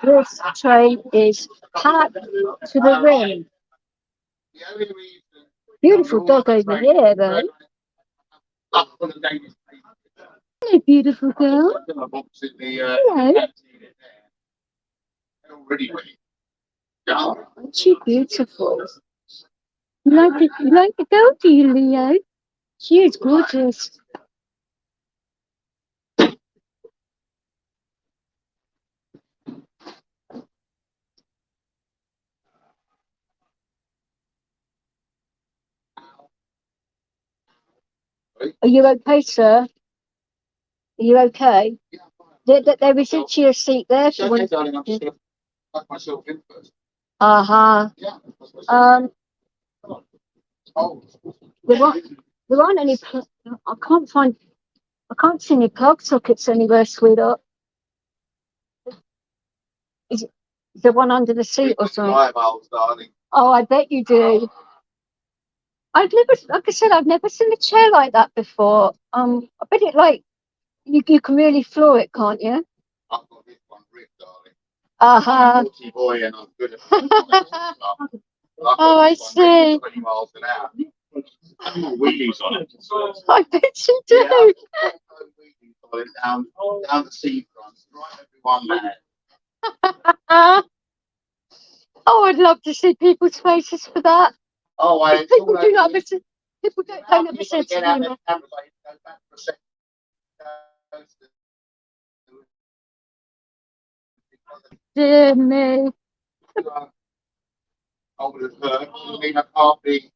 This train is packed to the rim. Beautiful dog over here, though. Hello, beautiful girl. Hello. Oh, aren't she beautiful? You like it? You like the girl, do you, Leo? She is gorgeous. Are you okay, sir? Are you okay? There is actually a seat there. Uh-huh. Um, there aren't any. I can't find. I can't see any plug sockets anywhere, sweetheart. Is there one under the seat or something? Oh, I bet you do. I've never, like I said, I've never seen a chair like that before. I bet it like you can really floor it, can't you? Uh-huh. Oh, I see. I bet you do. Down the seafront, right everyone there. Oh, I'd love to see people's faces for that. Oh, I people do not ever see, people don't ever say to me. Dear me. I would have heard. I mean, I can't be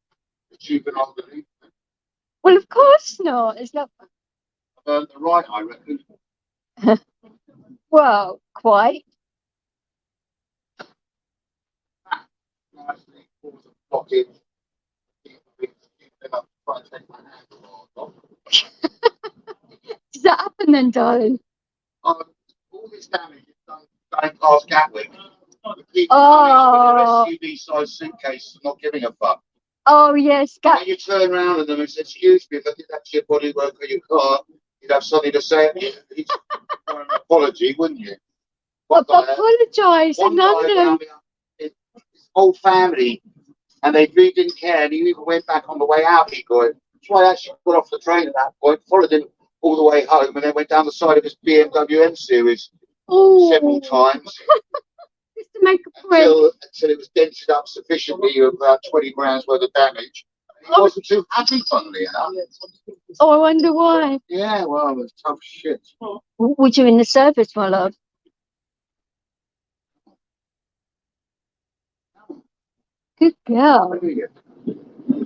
a juvenile delinquent. Well, of course not. It's not. I've earned the right, I reckon. Well, quite. Nicely, cause a blockage. Does that happen then, darling? All this damage is done going past Gatwick. Oh. SUV-sized suitcase, not giving a fuck. Oh yes, when you turn around at them and say, "Excuse me, if I did that to your bodywork or your car," you'd have something to say. It's an apology, wouldn't you? Apologise in London. His whole family, and they really didn't care. And he even went back on the way out. He got it. That's why I actually got off the train at that point, followed him all the way home, and then went down the side of his BMW M series several times. Just to make a point. Until it was dented up sufficiently of about 20 grand's worth of damage. He wasn't too happy, funnily enough. Oh, I wonder why. Yeah, well, it's tough shit. Would you in the service, my love? Good girl.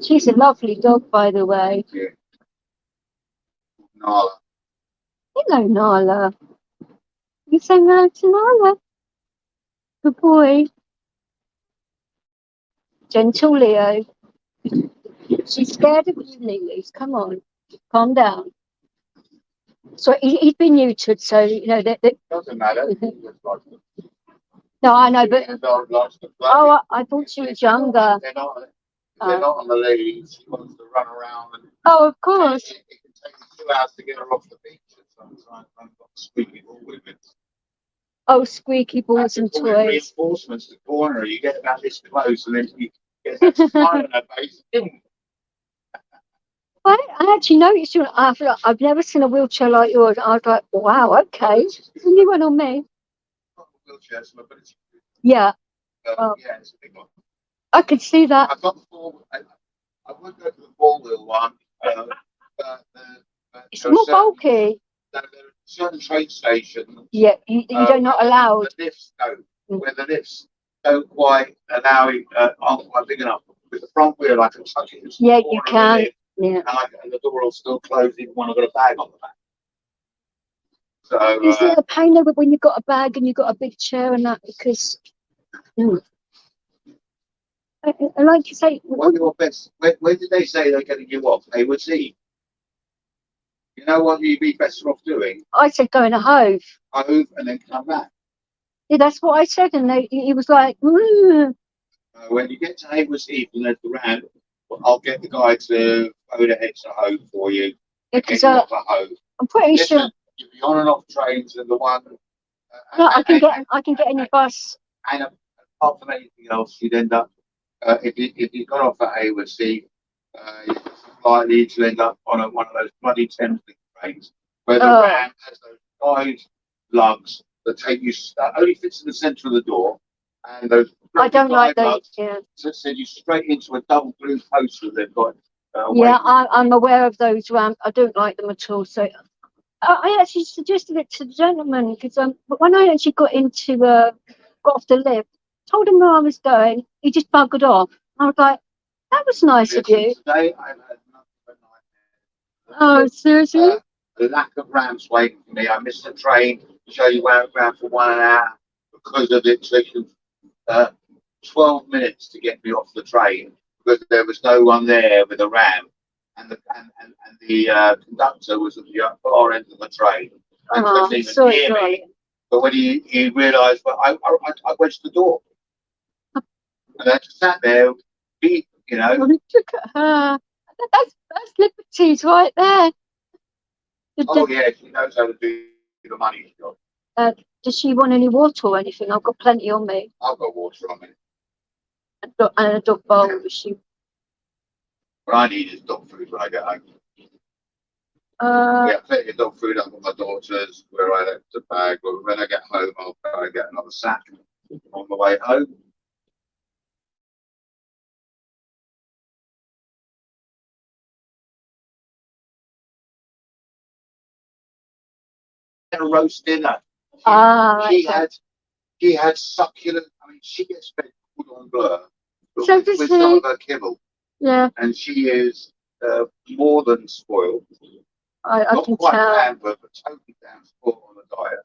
She's a lovely dog, by the way. Yeah. Nala. Hello, Nala. You say hello to Nala. Good boy. Gentle Leo. She's scared of you, Lilies. Come on. Calm down. So he's been neutered, so you know that. Doesn't matter. No, I know, but oh, I thought she was younger. They're not on the leads. She wants to run around. And oh, of course. It can take 2 hours to get her off the beach. Sometimes I've got squeaky ball with it. Oh, squeaky balls and toys. Reinforcements to corner. You get about this close, and then you get that smile on her face. I actually noticed you. I've never seen a wheelchair like yours. I was like, wow, okay. It's a new one on me. Wheelchair, yeah. Yeah, it's a big one. I could see that. I've got the four. I would go for the 4-wheel one. It's more bulky. There are certain train stations. Yeah, you don't not allowed. The lifts don't. Where the lifts don't quite allow it, aren't quite big enough. With the front wheel, I can touch it. Yeah, you can. Yeah. And the door will still close even when I've got a bag on the back. So, isn't it a pain though when you've got a bag and you've got a big chair and that? Because, I like to say, what your best? Where did they say they're getting you off? Hayward Sea. You know what you'd be better off doing? I said going to Hove. Hove and then come back. Yeah, that's what I said, and he was like, when you get to Hayward Sea and there's the ramp, I'll get the guy to phone an extra home for you. Because I'm pretty sure you'll be on and off trains, and the one. No, I can get any bus. And apart from anything else, you'd end up if you got off at Hayward, you're likely to end up on one of those bloody Thames trains where the ram has those wide lugs that take you only fits in the centre of the door, and those. I don't like those. Yeah. So send you straight into a double blue poster they've got. Yeah, I'm aware of those ramps. I don't like them at all. So I actually suggested it to the gentleman because when I actually got off the lift, told him where I was going, he just buggered off. I was like, that was nice of you. Today I've had nothing but nightmares. Oh, seriously? The lack of ramps waiting for me. I missed the train. Show you around for 1 hour because of it taking 12 minutes to get me off the train because there was no one there with a ram. And the conductor was at the far end of the train and couldn't even hear me. But when he realised, well, I wedged the door, and I just sat there, you know. Look at her. That's Liberty's right there. Yeah, she knows how to do the money job. Does she want any water or anything? I've got plenty on me. I've got water on me. And a dog bowl. Yeah. What I need is dog food when I get home. Yeah, plenty of dog food up on my daughter's where I left the bag. But when I get home, I'll go and get another sack on the way home. A roast dinner. She had succulent. I mean, she gets fed cordon bleu with some of her kibble. Yeah. And she is more than spoiled. I can quite tell. Pampered, but totally down spoiled on the diet.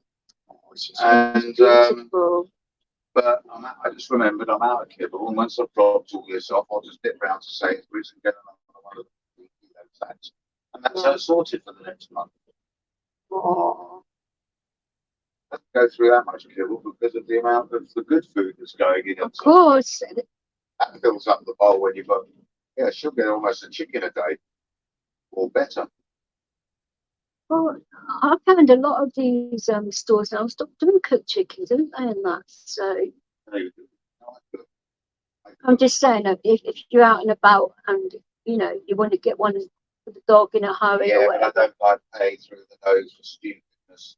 But I just remembered I'm out of kibble, and once I've dropped all this off, I'll just dip round to Sainsbury's and get another one of the sacks. And that's her sorted for the next month. Oh. I don't go through that much kibble because of the amount of the good food that's going in. Of course. That fills up the bowl when you've got, she'll get almost a chicken a day or better. Well, I found a lot of these stores now stopped doing cooked chickens, didn't they? And that, so I'm just saying, if you're out and about and you want to get one for the dog in a hurry, or whatever. But I don't like pay through the nose for stupidness.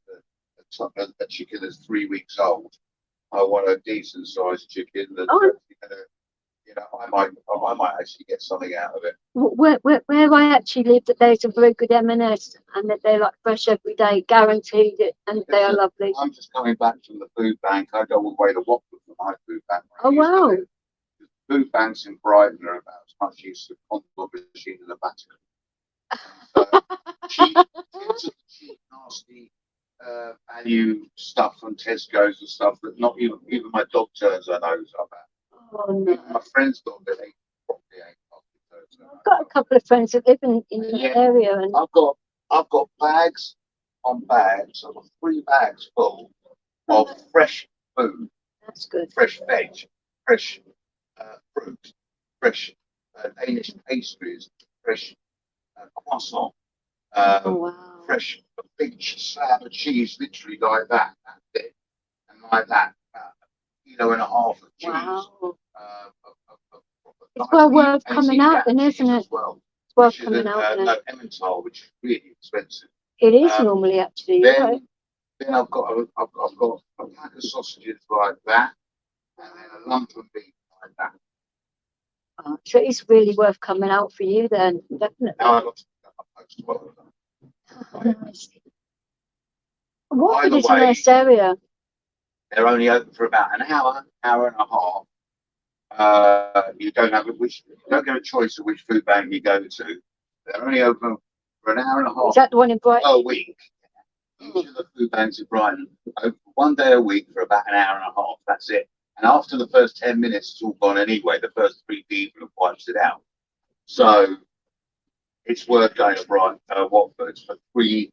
A chicken that's 3 weeks old. I want a decent sized chicken that I might actually get something out of it. Where I actually live, that there's a very good M&S, and that they're like fresh every day, guaranteed it, and they are lovely. I'm just coming back from the food bank. I go all the way to Watford for my food bank. Oh wow! The food banks in Brighton are about as much use of condom machine in the Vatican. Cheap, nasty value stuff from Tesco's and stuff that not even my dog turns her nose up at. Oh, no. My friend's dog that ain't properly ain't. I've got a couple of friends that live in the area, and I've got bags on bags. I've got 3 bags full of fresh food. That's good. Fresh veg, fresh fruit, fresh Danish pastries, fresh croissant, fresh big slab of cheese, literally like that. That's it, and like that. 1.5 kilos of cheese. Wow. It's well worth coming out, then, isn't it? Well, it's worth coming out. No, Emmental, which is really expensive. It is normally, actually. Then I've got a pack of sausages like that, and then a lump of beef like that. So it's really worth coming out for you, then, definitely. Now I've got to post well. Watford is a nice area. They're only open for about an hour and a half. You don't get a choice of which food bank you go to. They're only open for an hour and a half. Is that the one in Brighton? A week. Each of the food banks in Brighton open 1 day a week for about an hour and a half. That's it. And after the first 10 minutes, it's all gone anyway. The first 3 people have wiped it out. So it's worth going to Watford for 2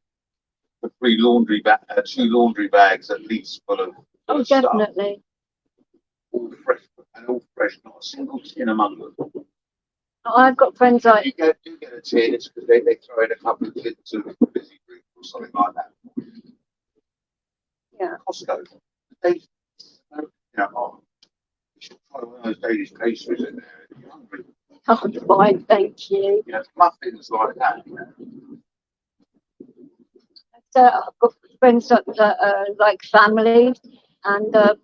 laundry bags at least full of definitely. Stuff. All fresh, not a single tin among them. I've got friends like. You do get a tin, it's because they throw in a couple of tins of busy drink or something like that. Yeah. Costco. They, oh, you should try one of those Danish pastries in there if you're hungry. Oh, fine, thank you. You know, muffins like that. So I've got friends that are like family, and that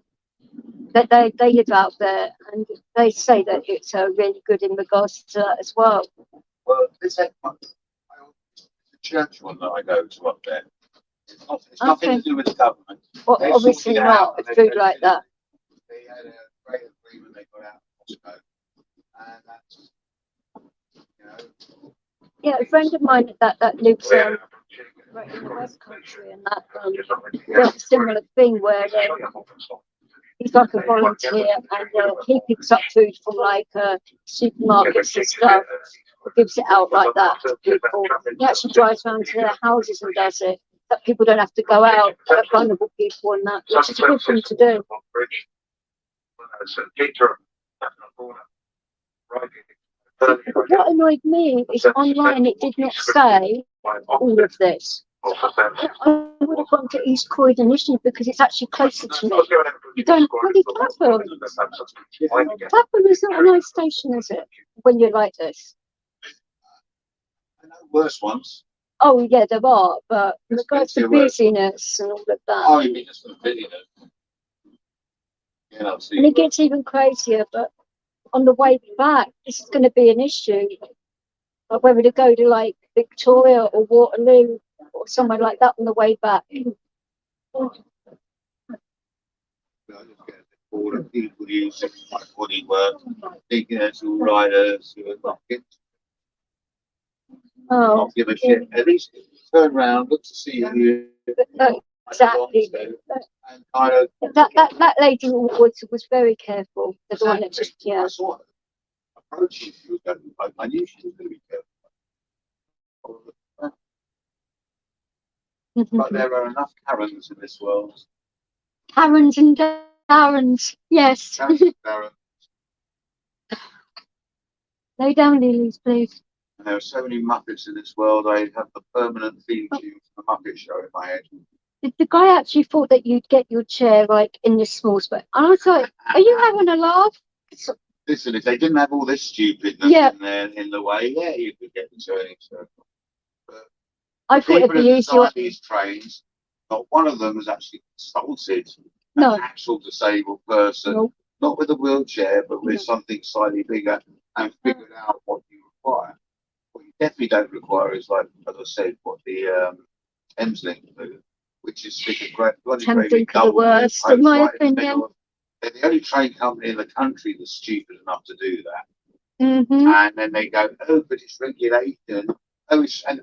they live out there, and they say that it's really good in regards to that as well. Well, this is the church one that I go to up there. It's nothing to do with the government. Well, obviously not food like that. They had a great agreement they got out of Costco, and that's, you know. Yeah, a friend of mine that lives right in the West Country, and that got a similar thing where he's like a volunteer, and he picks up food from like supermarkets and stuff, or gives it out like that to people. He actually drives around to their houses and does it, that people don't have to go out, vulnerable people and that, which is a good thing to do. What annoyed me is online it did not say all of this. I would have gone to East Croydon initially because it's actually closer to me. You don't really Clapham. Clapham is not a nice station, is it? When you're like this. I know worse ones. Oh yeah, there are, but in regards to busyness and all of that. Oh, you mean just the busyness? Yeah, and it gets even crazier, but on the way back, this is going to be an issue. Like whether to go to like Victoria or Waterloo or somewhere like that on the way back. I just get bored of people using my body work, thinking it's all riders who are not give a shit. At least turn around, look to see you. Exactly. And kind of that lady was very careful. The one that just I saw her approaching. She was going. I knew she was going to be careful. But there are enough Karens in this world. Karens and Darrens, yes. Karens and Darrens. Lay down, Lilies, please. And there are so many Muppets in this world. I have the permanent theme tune from the Muppet Show in my head. The guy actually thought that you'd get your chair like in this small space. And I was like, are you having a laugh? Listen, if they didn't have all this stupidness in there in the way, yeah, you could get the turning circle. But I thought it'd be easier. These trains, not one of them has actually consulted an actual disabled person, not with a wheelchair, but with something slightly bigger, and figured out what you require. What you definitely don't require is, like, as I said, what the Thameslink do, which is stick a great the worst, in my opinion. They're the only train company in the country that's stupid enough to do that. And then they go, oh, but it's regulation. Oh, it's, and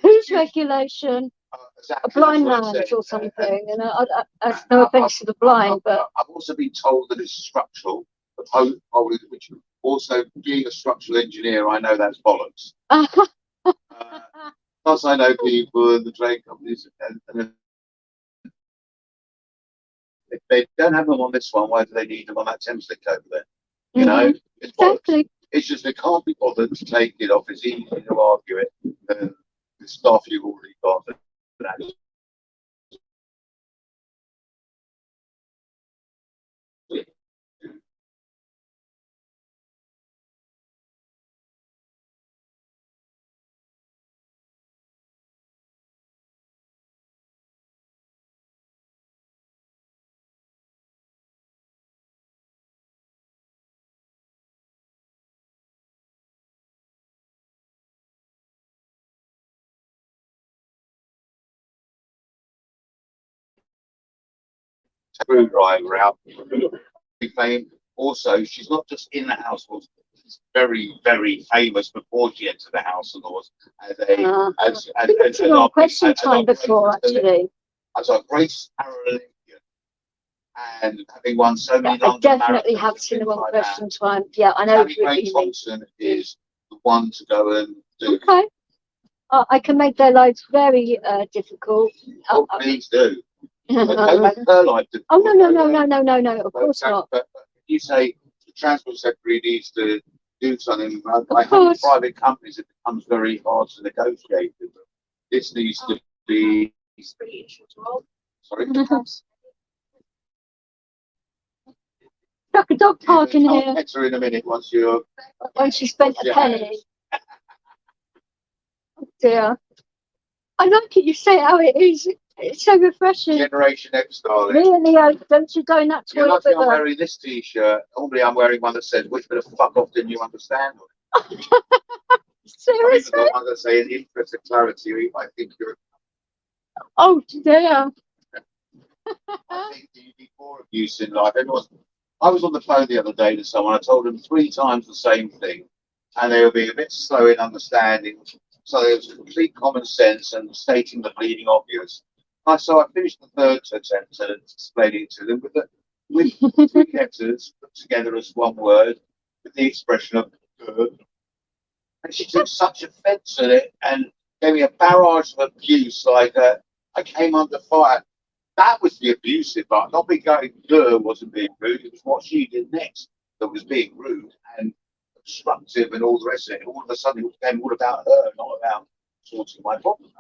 whose regulation? Exactly, a blind man's or something. You know, I no offence to the blind, but I've also been told that it's structural. Which also, being a structural engineer, I know that's bollocks. Plus, I know people in the train companies, and if they don't have them on this one, why do they need them on that Thameslink over there? You know, it's bollocks. It's just they can't be bothered to take it off. It's easy to argue it than the stuff you've already got. Screwdriver out. Also, she's not just in the house. She's very, very famous before she entered the House of Lords as a question time before actually. As a Grace Paralympian, and having won so many. I definitely have seen them on question time. Yeah, I know. Tammy Thompson is the one to go and do. Okay. I can make their lives very difficult. Please do. Don't make her life difficult. Oh no! Of course not. But if you say the Transport Secretary needs to do something. I hate private companies. It becomes very hard to negotiate with them. This needs to be. Sorry. Like a dog park in I'll here. get her in a minute once you spent a penny. Oh dear. I like it. You say how it is. It's so refreshing. Generation X, darling. Really, don't you go in that You're toilet lucky with I'm her? wearing this T-shirt. Normally I'm wearing one that says, "Which bit of fuck off didn't you understand?" Seriously? The one that say, "In the interest of clarity, I think you're." Oh dear. I think you need more abuse in life. I was on the phone the other day to someone. I told them 3 times the same thing, and they were being a bit slow in understanding. So there was complete common sense and stating the bleeding obvious. So I finished the third attempt at explaining it to them with 3 letters put together as one word with the expression of "good." And she took such offence at it and gave me a barrage of abuse like I came under fire. That was the abusive part. Not me going, "Duh," wasn't being rude. It was what she did next that was being rude and obstructive and all the rest of it. All of a sudden, it became all about her, not about sorting my problem.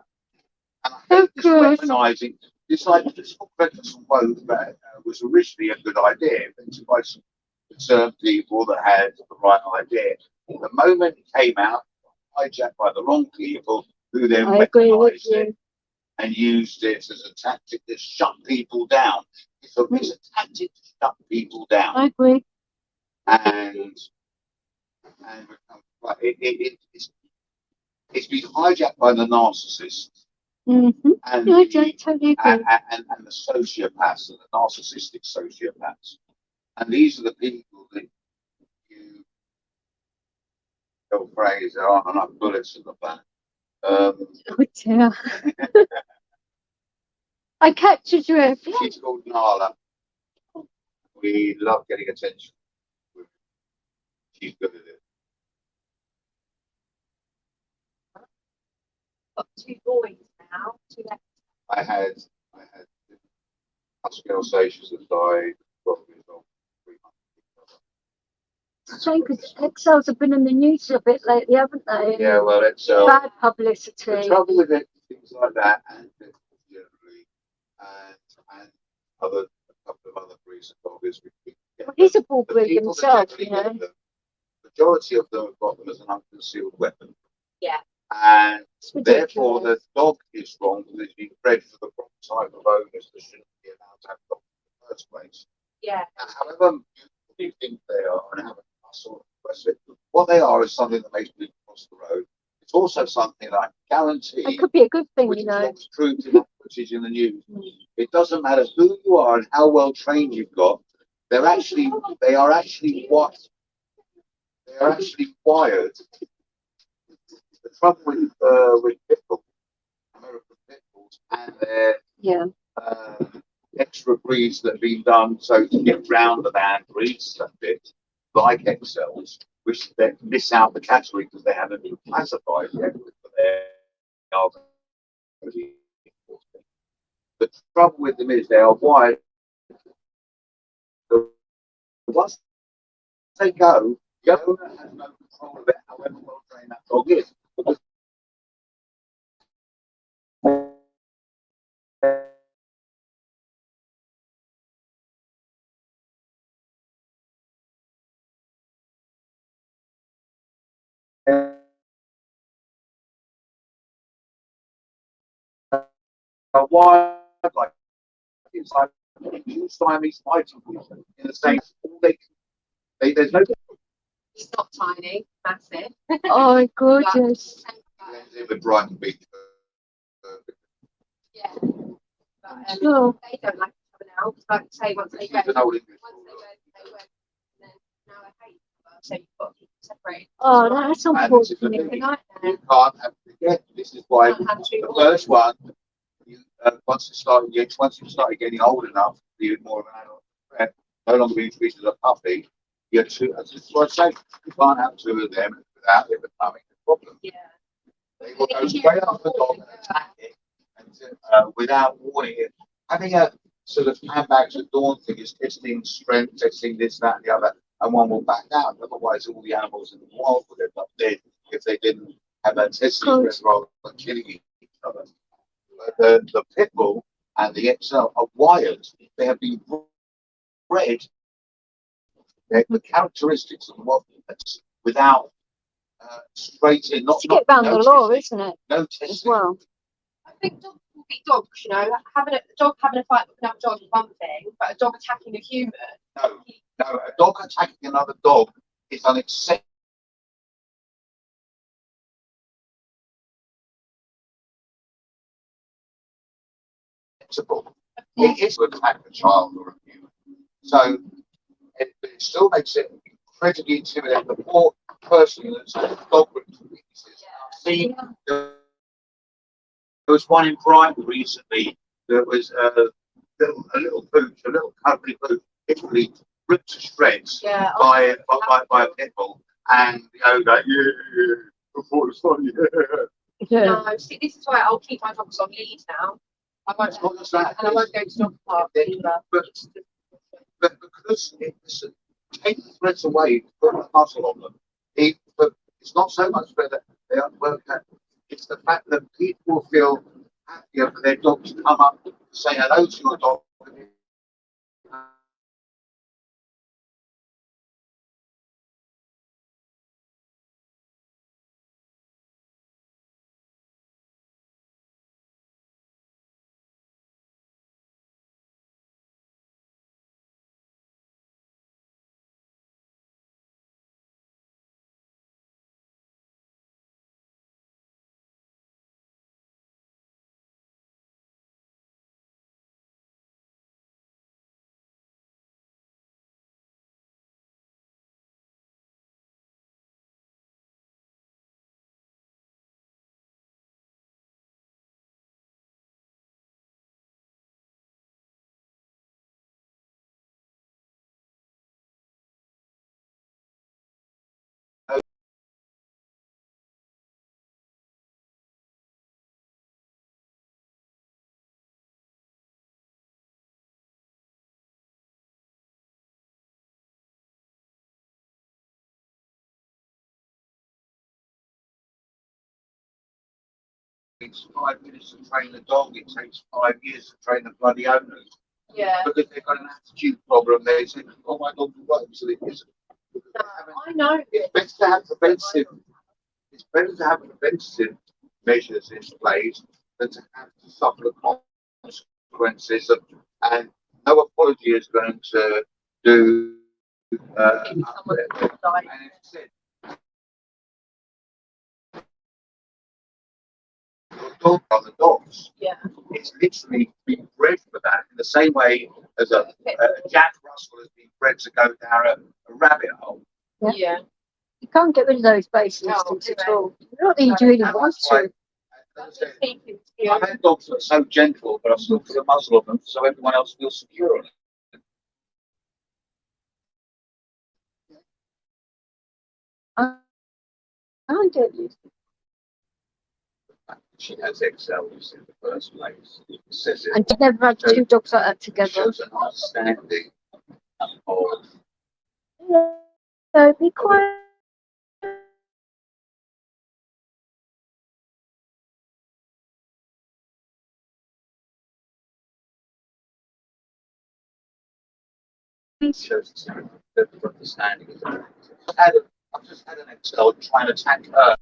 And I hate this weaponising. It's like this whole breakfast and woke that was originally a good idea, invented by some concerned people that had the right idea. The moment it came out, hijacked by the wrong people who then weaponised it and used it as a tactic to shut people down. It's a tactic to shut people down. I agree. And it's been hijacked by the narcissist. Mm-hmm. And, I totally agree. and the sociopaths, and the narcissistic sociopaths. And these are the people that you go phrase, there aren't enough bullets in the back. Oh dear. I catch your drift. She's called Nala. We love getting attention. She's good at it. Got 2 boys now. 2 left. I had muscular stations that died 12 years old. 3 months. Shame because Excels have been in the news a bit lately, haven't they? Yeah, well, it's bad publicity. the trouble with it, things like that, and generally, and a couple of other breeds of dogs. Well, he's a bull breed himself, you know. The majority of them have got them as an unconcealed weapon. Yeah. And therefore, the dog is wrong because it's been bred for the wrong type of owners that shouldn't be allowed to have dogs in the first place. Yeah. And however beautiful you think they are and how muscle and what they are is something that makes people cross the road. It's also something that I guarantee. It could be a good thing, which you know. is not true to that footage in the news. It doesn't matter who you are and how well trained you've got. They are actually what they are actually wired. The trouble with pit bulls, American pit bulls, and their extra breeds that have been done so to get round the band breeds a bit, like XLs, which they miss out the category because they haven't been classified yet. But they are very important. The trouble with them is they are wired. Once they go, the owner has no control of it, however well trained that dog is. Because wired like it's like two Siamese fighting in the same. There's no. He's not tiny, massive. Oh, gorgeous. With Brighton Beach. Yeah. But, they don't like coming out. Like say once they go, and then now I hate them. So you've got to keep them separated. Oh, that's unfortunate. You can't have to forget. This is why the first one. Once you started getting old enough, you're more of an adult. No longer being treated as a puppy. You're two. That's what I say. You can't have 2 of them without it becoming a problem. Yeah. They will go straight up the dog and attack it, and without warning it. Having a sort of handbags at dawn thing is testing strength, testing this, that, and the other. and one will back down. Otherwise, all the animals in the wild would end up dead if they didn't have that testing rather than killing each other. But the pit bull and the XL are wired. They have been bred. The characteristics of what without straight in, not to get around the law, isn't it? No As testing. well. I think dogs will be dogs, you know. Having a dog having a fight with another dog is one thing, but a dog attacking a human. No, a dog attacking another dog is unacceptable. It is to attack a child or a human. So it still makes it incredibly intimidating. The poor person that's a dog with weaknesses. See, there was one in Brighton recently that was a little pooch, a little cuddly pooch, literally ripped to shreds by a pit bull, and the owner, yeah, I thought it was funny. No, see, this is why I'll keep my dogs on lead now. I won't, It's not just that. and I won't go to dog park either. But because it's taking threats away, put a muscle on them. But it's not so much that they aren't working out. It's the fact that people feel happier for their dog to come up and say hello to your dog. It takes 5 minutes to train the dog. It takes 5 years to train the bloody owners. Yeah. Because they've got an attitude problem. They say, "Oh, my dog works," so it isn't. I know. It's better to have preventive. It's better to have preventive measures in place than to have to suffer the consequences of, and no apology is going to do. And it's said, your dog are the dogs. Yeah. It's literally been bred for that in the same way as a Jack Russell has been bred to go down a rabbit hole. Yeah. You can't get rid of those base instincts at all. Not that you really want to. I've had dogs that are so gentle, but I've still put a muzzle on them so everyone else feels secure on it. I get you. She has XLs in the first place. It says it. And you've never had two dogs like that It together. shows an understanding of Yeah, be quiet. shows the understanding. I've just had an XL trying to attack her.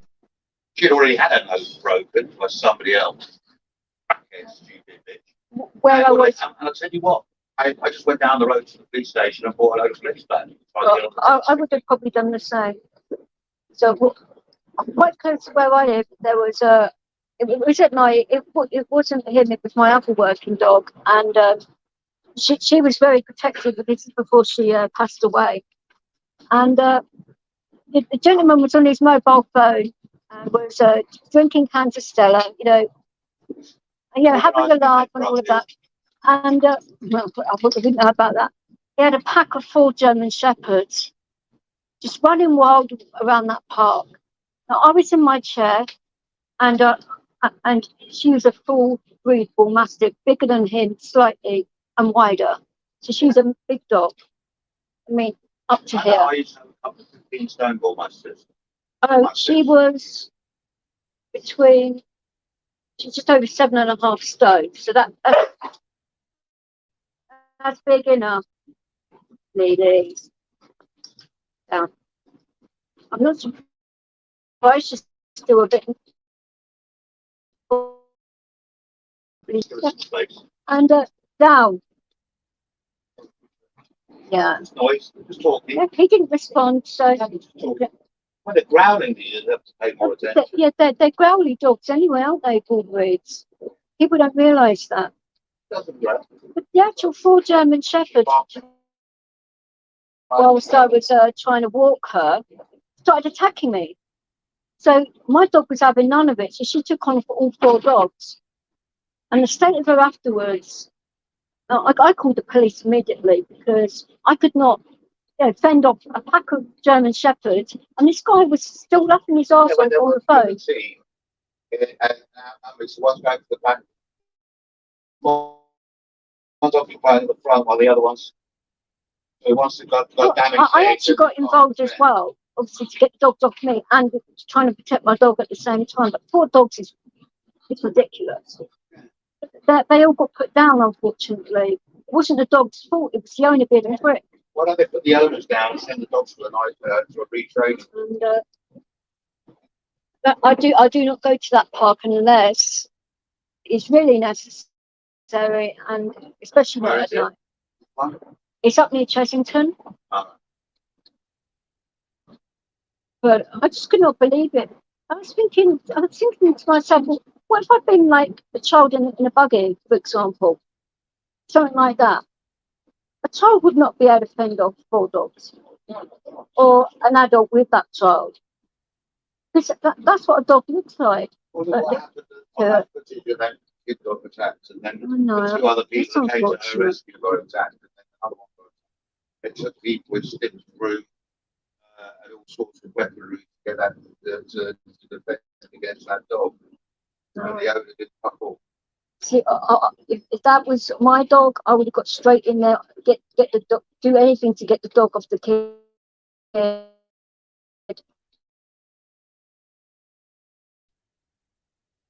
She'd already had her nose broken by somebody else. Okay, stupid bitch. Where I was, And I'll tell you what, I just went down the road to the police station and bought a load of police back. I would have probably done the same. So quite close to where I live, there was a. It was at night. It wasn't him. It was my other working dog, and she was very protective. But this is before she passed away, and the gentleman was on his mobile phone and was drinking cans of Stella, having a laugh and all of that. And well, I didn't know about that. He had a pack of 4 German Shepherds just running wild around that park. Now I was in my chair, and she was a full breed bull mastiff, bigger than him slightly and wider. So she was a big dog. I mean, up to here. I used to have a couple of 15 stone ball masters. Oh, she was between, she's just over 7.5 stone. So that's big enough, ladies. Yeah. I'm not surprised she's still a bit. And down. Yeah. It's noise, just talking. Yeah, he didn't respond, so. When they're growling, you have to pay more attention. Yeah, they're growly dogs anyway, aren't they, bull breeds? People don't realise that. Doesn't growl. But the actual full German Shepherd, whilst I was trying to walk her, started attacking me. So my dog was having none of it, so she took on for all 4 dogs. And the state of her afterwards, I called the police immediately because I could not fend off a pack of German Shepherds, and this guy was still laughing his arse off on the phone. It's one's going to the back. One's occupying the front while the other one's. So he wants to go damage. I actually got involved as well, obviously to get the dogs off me and trying to protect my dog at the same time. But 4 dogs is ridiculous. They all got put down, unfortunately. It wasn't the dog's fault, it was the owner being a prick. Why don't they put the owners down and send the dogs for the night to a retraining? And I do not go to that park unless it's really necessary, and especially not at night. It's up near Chessington. But I just could not believe it. I was thinking to myself, well, what if I'd been like a child in a buggy, for example? Something like that. A child would not be able to fend off 4 dogs. Or an adult with that child. Because that's what a dog looks like. What happens is you then kid got attacked, and then 2 other people came to her rescue got attacked, and then another one got attacked. It took people with sticks, broom, and all sorts of weaponry to get that to defend against that dog. And the owner did fuck all. See, if that was my dog, I would have got straight in there, get the dog, do anything to get the dog off the kid.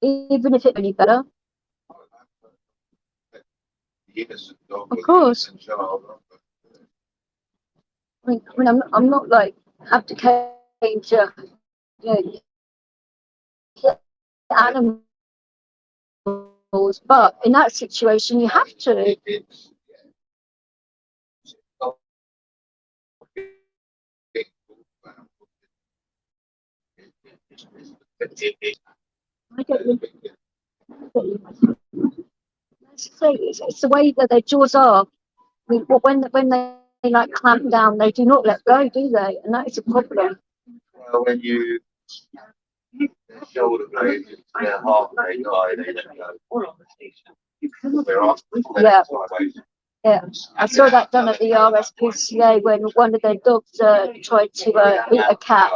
Even if it any better. The innocent dog. Of course. I mean, I'm not like abdicating to, animals, but in that situation, you have to. I don't know. It's the way that their jaws are. I mean, when they like clamp down, they do not let go, do they? And that is a problem. Well, when you their shoulder blades into their heart, they die, they let go. They're off. Yeah. Yeah, I saw that done at the RSPCA when one of their dogs tried to eat a cat.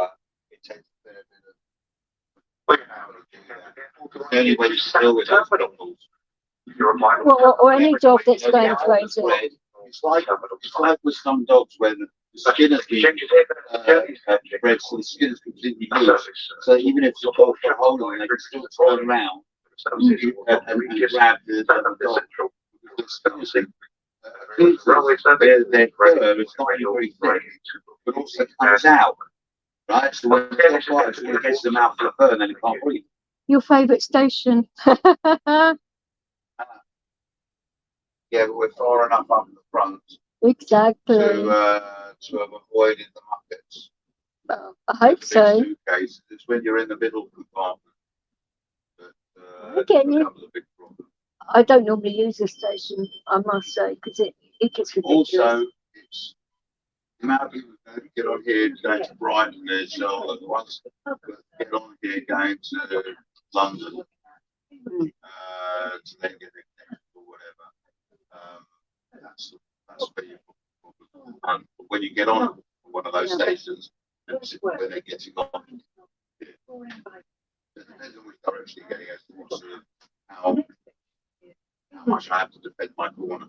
Only when you still with those animals. Or any dog that's going crazy. It's like with some dogs when the skin has been bred, so the skin is completely loose. So even if the dog got hold on it, they can still turn around and grab the dog. Their fur is not very thick, but also comes out. Right? So when the dog bites, it gets the mouth of the fur and then it can't breathe. Your favourite station? Yeah, but we're far enough up the front Exactly. to have avoided the muppets. Well, I hope so. Suitcase. It's when you're in the middle compartment that the big problem. I don't normally use this station, I must say, because it gets ridiculous. Also, it's the amount of people who get on here going to Brighton, there's once get on here going to London to then get a or whatever. That's where you but when you get on one of those stations, when they're getting on, it depends on which direction you're getting as to what sort of how much I have to defend my corner.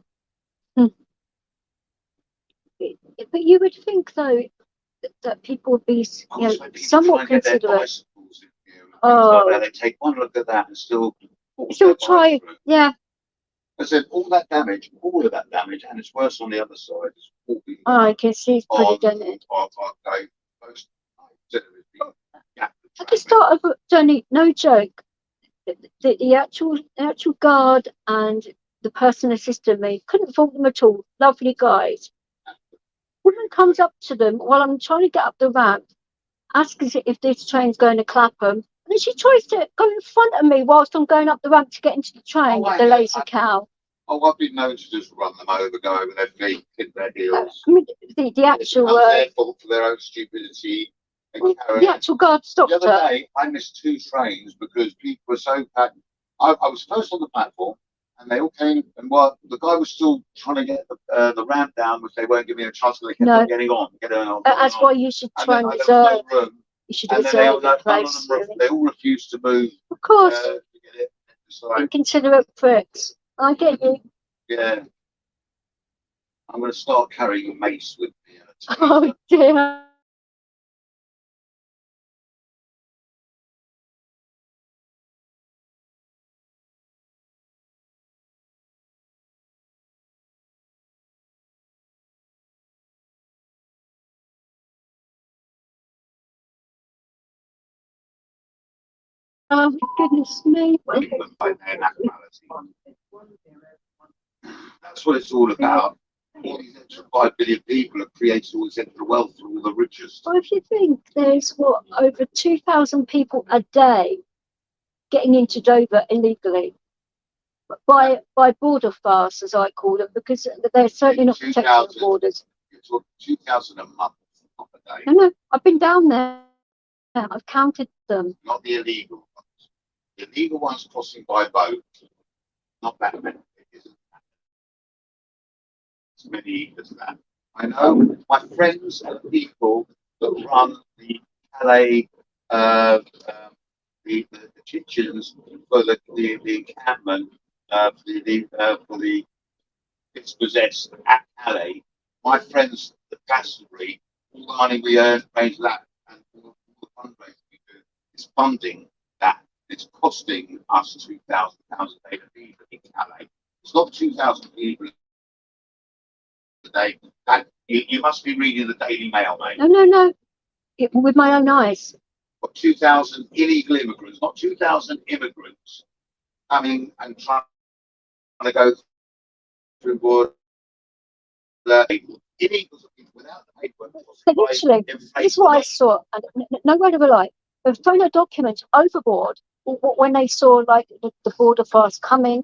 But you would think though that people would be, you know, somewhat considerate. Oh, they take one look at that and still try. Yeah. I said all of that damage, and it's worse on the other side. Oh, I can see it's pretty dented. At the start of Johnny, no joke, the actual guard and the person assisting me couldn't fault them at all. Lovely guys. Woman comes up to them while I'm trying to get up the ramp, asks if this train's going to Clapham, and then she tries to go in front of me whilst I'm going up the ramp to get into the train. The lazy cow. Oh, I've been known to just run them over, go over their feet, hit their heels. I mean, the actual. Their fault for their own stupidity. The actual guard stopped her. The other day, I missed 2 trains because people were so packed. I was first on the platform, and they all came, and the guy was still trying to get the ramp down, which they weren't giving a chance, so they kept on getting on. That's why you should try and reserve. You should reserve a place. They all refused to move. Of course. Inconsiderate pricks. I get you. Yeah. I'm going to start carrying a mace with me. Oh dear. Oh goodness me. That's what it's all about. All these extra 5 billion people have created all this extra wealth for all the richest. Well, if you think there's over 2,000 people a day getting into Dover illegally by border fast, as I call them, because they're certainly not protecting the borders. You're talking 2,000 a month, not a day. No, I've been down there. I've counted them. Not the illegal ones. The illegal ones crossing by boat, not that many. It isn't as many as that. I know my friends and people that run the Calais, the kitchens for the encampment for the dispossessed at Calais. My friends, the pastry, all the money we earn pays that, and all the fundraising we do is funding that. It's costing us £2,000 a day to feed in Calais. It's not 2,000 people a day. That you must be reading the Daily Mail, mate. No. With my own eyes. What, 2,000 illegal immigrants, not 2,000 immigrants coming and trying to go through border. Illegals without the paperwork. Literally, this is what I saw, and no word of a lie. They've thrown their documents overboard when they saw like the border fast coming,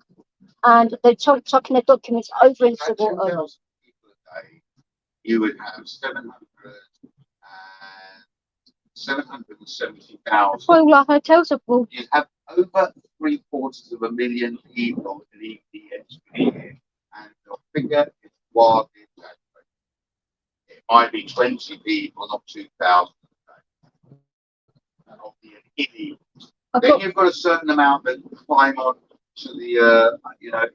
and they're chucking their documents over into the water. 2,000 people a day, you would have 770,000. Well, our hotels are full. You'd have over 750,000 people illegally entering here, and the figure is wildly exaggerated. It might be 20 people, not 2,000. Of the illegals. Then you've got a certain amount that climb on to the,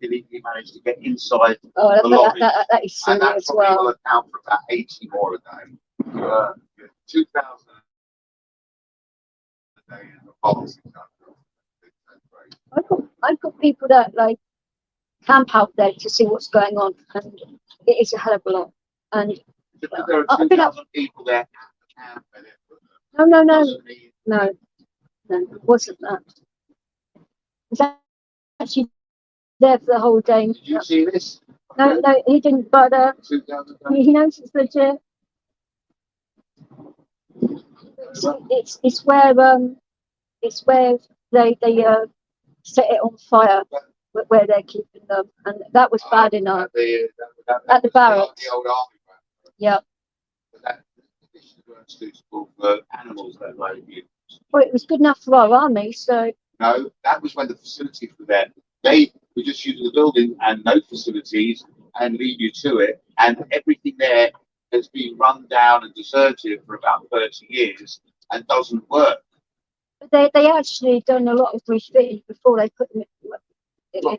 illegally manage to get inside the lobby. That is silly and that as probably well. will account for about 80 more a day. 2,000 a day in the policy. I've got people that like camp out there to see what's going on, and it is a hell of a lot. And there are 2,000 people there at the camp. No, it wasn't that. It was actually there for the whole day. Did you see this? No, he didn't, but he knows it's legit. So it's where they set it on fire where they're keeping them, and that was bad enough. At the barracks. The old army barracks. Yeah. But that conditions weren't suitable for animals that like you. Well, it was good enough for our army, so. No, that was when the facilities were there. They were just using the building and no facilities and leave you to it, and everything there has been run down and deserted for about 30 years and doesn't work. But they actually done a lot of refitting before they put them in.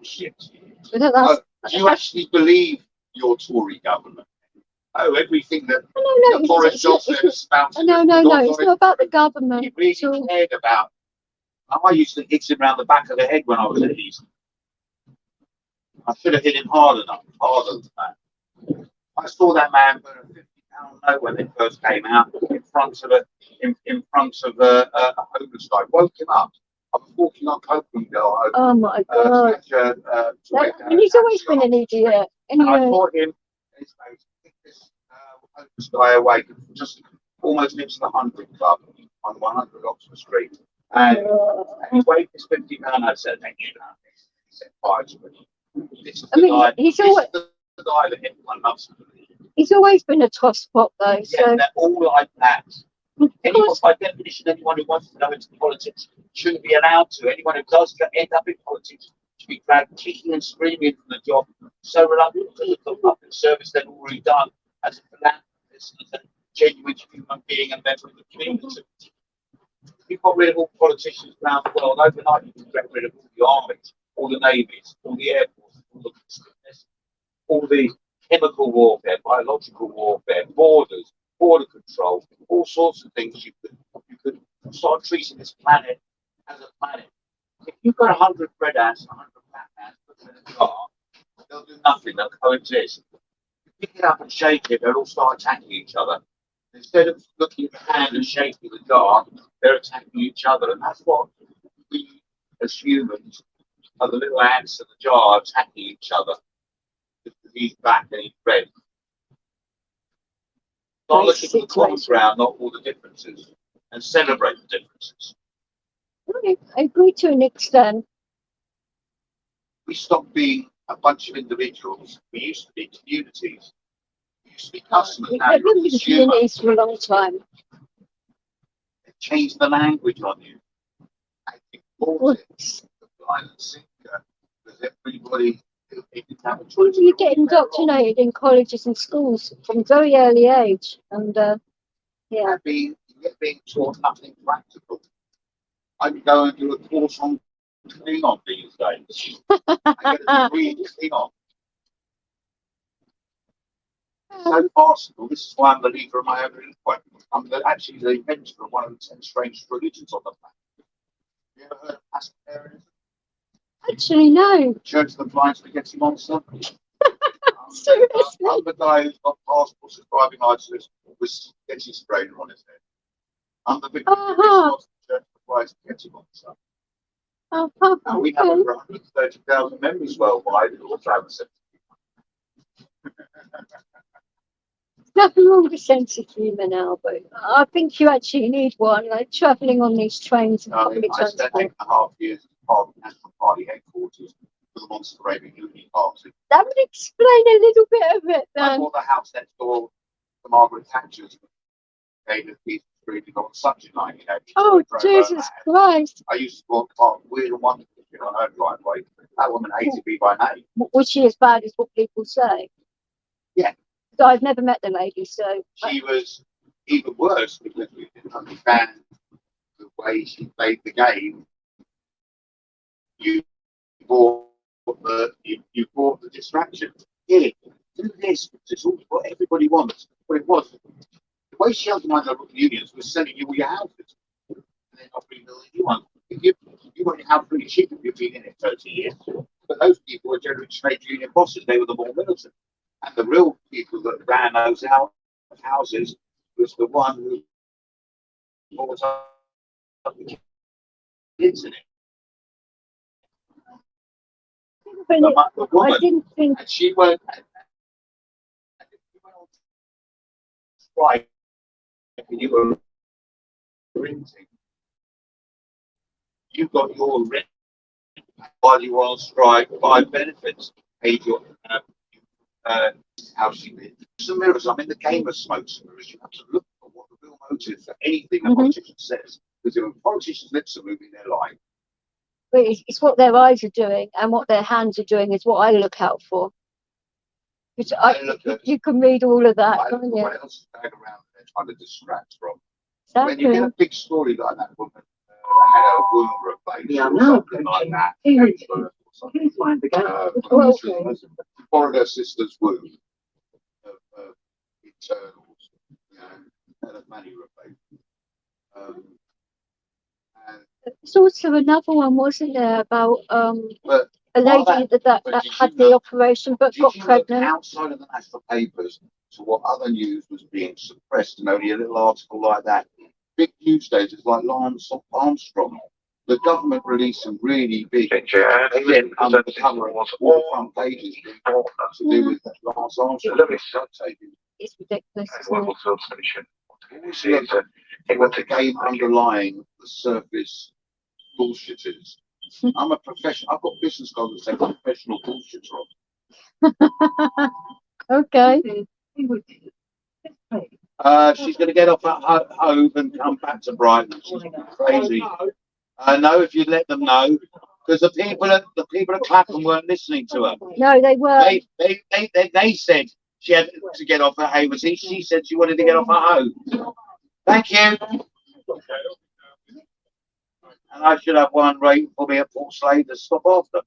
Shit. Do you actually believe your Tory government? Oh, everything that No, the Boris Johnson spouted. no, it's not about the government. He really cared about. I used to hit him around the back of the head when I was at East. I should have hit him harder than that. I saw that man put a £50 note when they first came out in front of a homeless guy. Woke him up. I was walking on Copeland Girl. Oh my God! And he's always been an idiot. And I saw him in his face, kick this homeless guy away, just almost into the 100 Club on 100 Oxford Street. And he waved his £50 note. I said, "Thank you." He said, "5 to me." This is the guy. He's always the guy that everyone loves. He's always been a tosspot, though. Yeah, so they're all like that. Anyone, by definition, anyone who wants to go into politics shouldn't be allowed to. Anyone who does end up in politics should be dragged kicking and screaming from the job, so reluctant to the public service they've already done as a philanthropist, as a genuine human being and member of the community. You've got rid of all politicians around the world. Overnight, you can get rid of all the armies, all the navies, all the air forces, all the chemical warfare, biological warfare, borders, border control, all sorts of things. You could start treating this planet as a planet. If you've got 100 red ants, 100 black ants, put them in a jar, they'll do nothing. They'll coexist. You pick it up and shake it, they'll all start attacking each other. Instead of looking at the hand and shaking the jar, they're attacking each other, and that's what we as humans are, the little ants in the jar attacking each other. He's back and he's red. Start looking for the common ground, not all the differences, and celebrate the differences. I agree to an extent. We stopped being a bunch of individuals. We used to be communities. We used to be customers. Now We've been communities for a long time. They changed the language on you. I think the blind sinker, because everybody. You get indoctrinated in colleges and schools from a very early age, and yeah. You're being taught nothing practical. I can go and do a course on Klingon these days. I get a degree in Klingon. So farcical. This is why I'm the leader of my own religion. I'm actually the inventor of one of the 10 strange religions on the planet. Have you ever heard of Pascalarianism? Actually, no. Church of the Blind Spaghetti Monster. Seriously? I'm the guy who's got passports and driving licenses with spaghetti sprayer on his head. I'm the big Church of the Blind Spaghetti Monster. Now, we have over 130,000 members worldwide who all travel. Nothing wrong with a sense of humour now, but I think you actually need one, like travelling on these trains and public transport. I spent 8.5 years as part of the National Party headquarters for the Monster Raving Loony Party. That would explain a little bit of it then. I bought the house next door to Margaret Thatcher's. Gave a piece of street on Sunday night, you know. Oh, Jesus Christ. I used to walk past weird and wonderful on her driveway. That woman hated me by name. Was she as bad as what people say? Yeah. So I've never met the lady, so. She was even worse because we didn't understand the way she played the game. You bought the distraction. Here, do this. It's all what everybody wants. But it was. The way she undermined local unions was selling you all your houses. And then not rebuilding you one. You got your house pretty cheap if you've been in it 30 years. But those people were generally trade union bosses. They were the more militant. And the real people that ran those houses was the one who brought up the kids in it. The woman, I didn't think. And she went on strike and you were renting. You got your rent while you were on strike by benefits, paid your how she did. Some mirrors. I'm in the game of smoke and mirrors. You have to look for what the real motive for anything a politician says. Because if a politician's lips are moving, they're lying. But it's what their eyes are doing and what their hands are doing is what I look out for. Which you can read all of that, can't you? What else is going around there trying to distract from? Exactly. When you get a big story like that woman had her womb replaced or something like that. Borrowed her sister's womb. internals, you know, had a money replacement. And There's also another one, wasn't there, about but a while lady that but did had you the know- operation but did got you look pregnant. outside of the national papers to what other news was being suppressed, and only a little article like that? Big news stations like Lance Armstrong, the government released some really big under the cover of all the front pages to do with Lance Armstrong. It's ridiculous, And isn't it? always look at what the game underlying the surface bullshitters. I'm a professional. I've got business cards that say professional bullshitter. Okay. She's going to get off at Hove and come back to Brighton. She's crazy. I know if you'd let them know, because the people at Clapham weren't listening to her. No, they were. They said she had to get off at Hayward. She said she wanted to get off at Hove. Thank you. And I should have one waiting for me at Port Slade to stop after.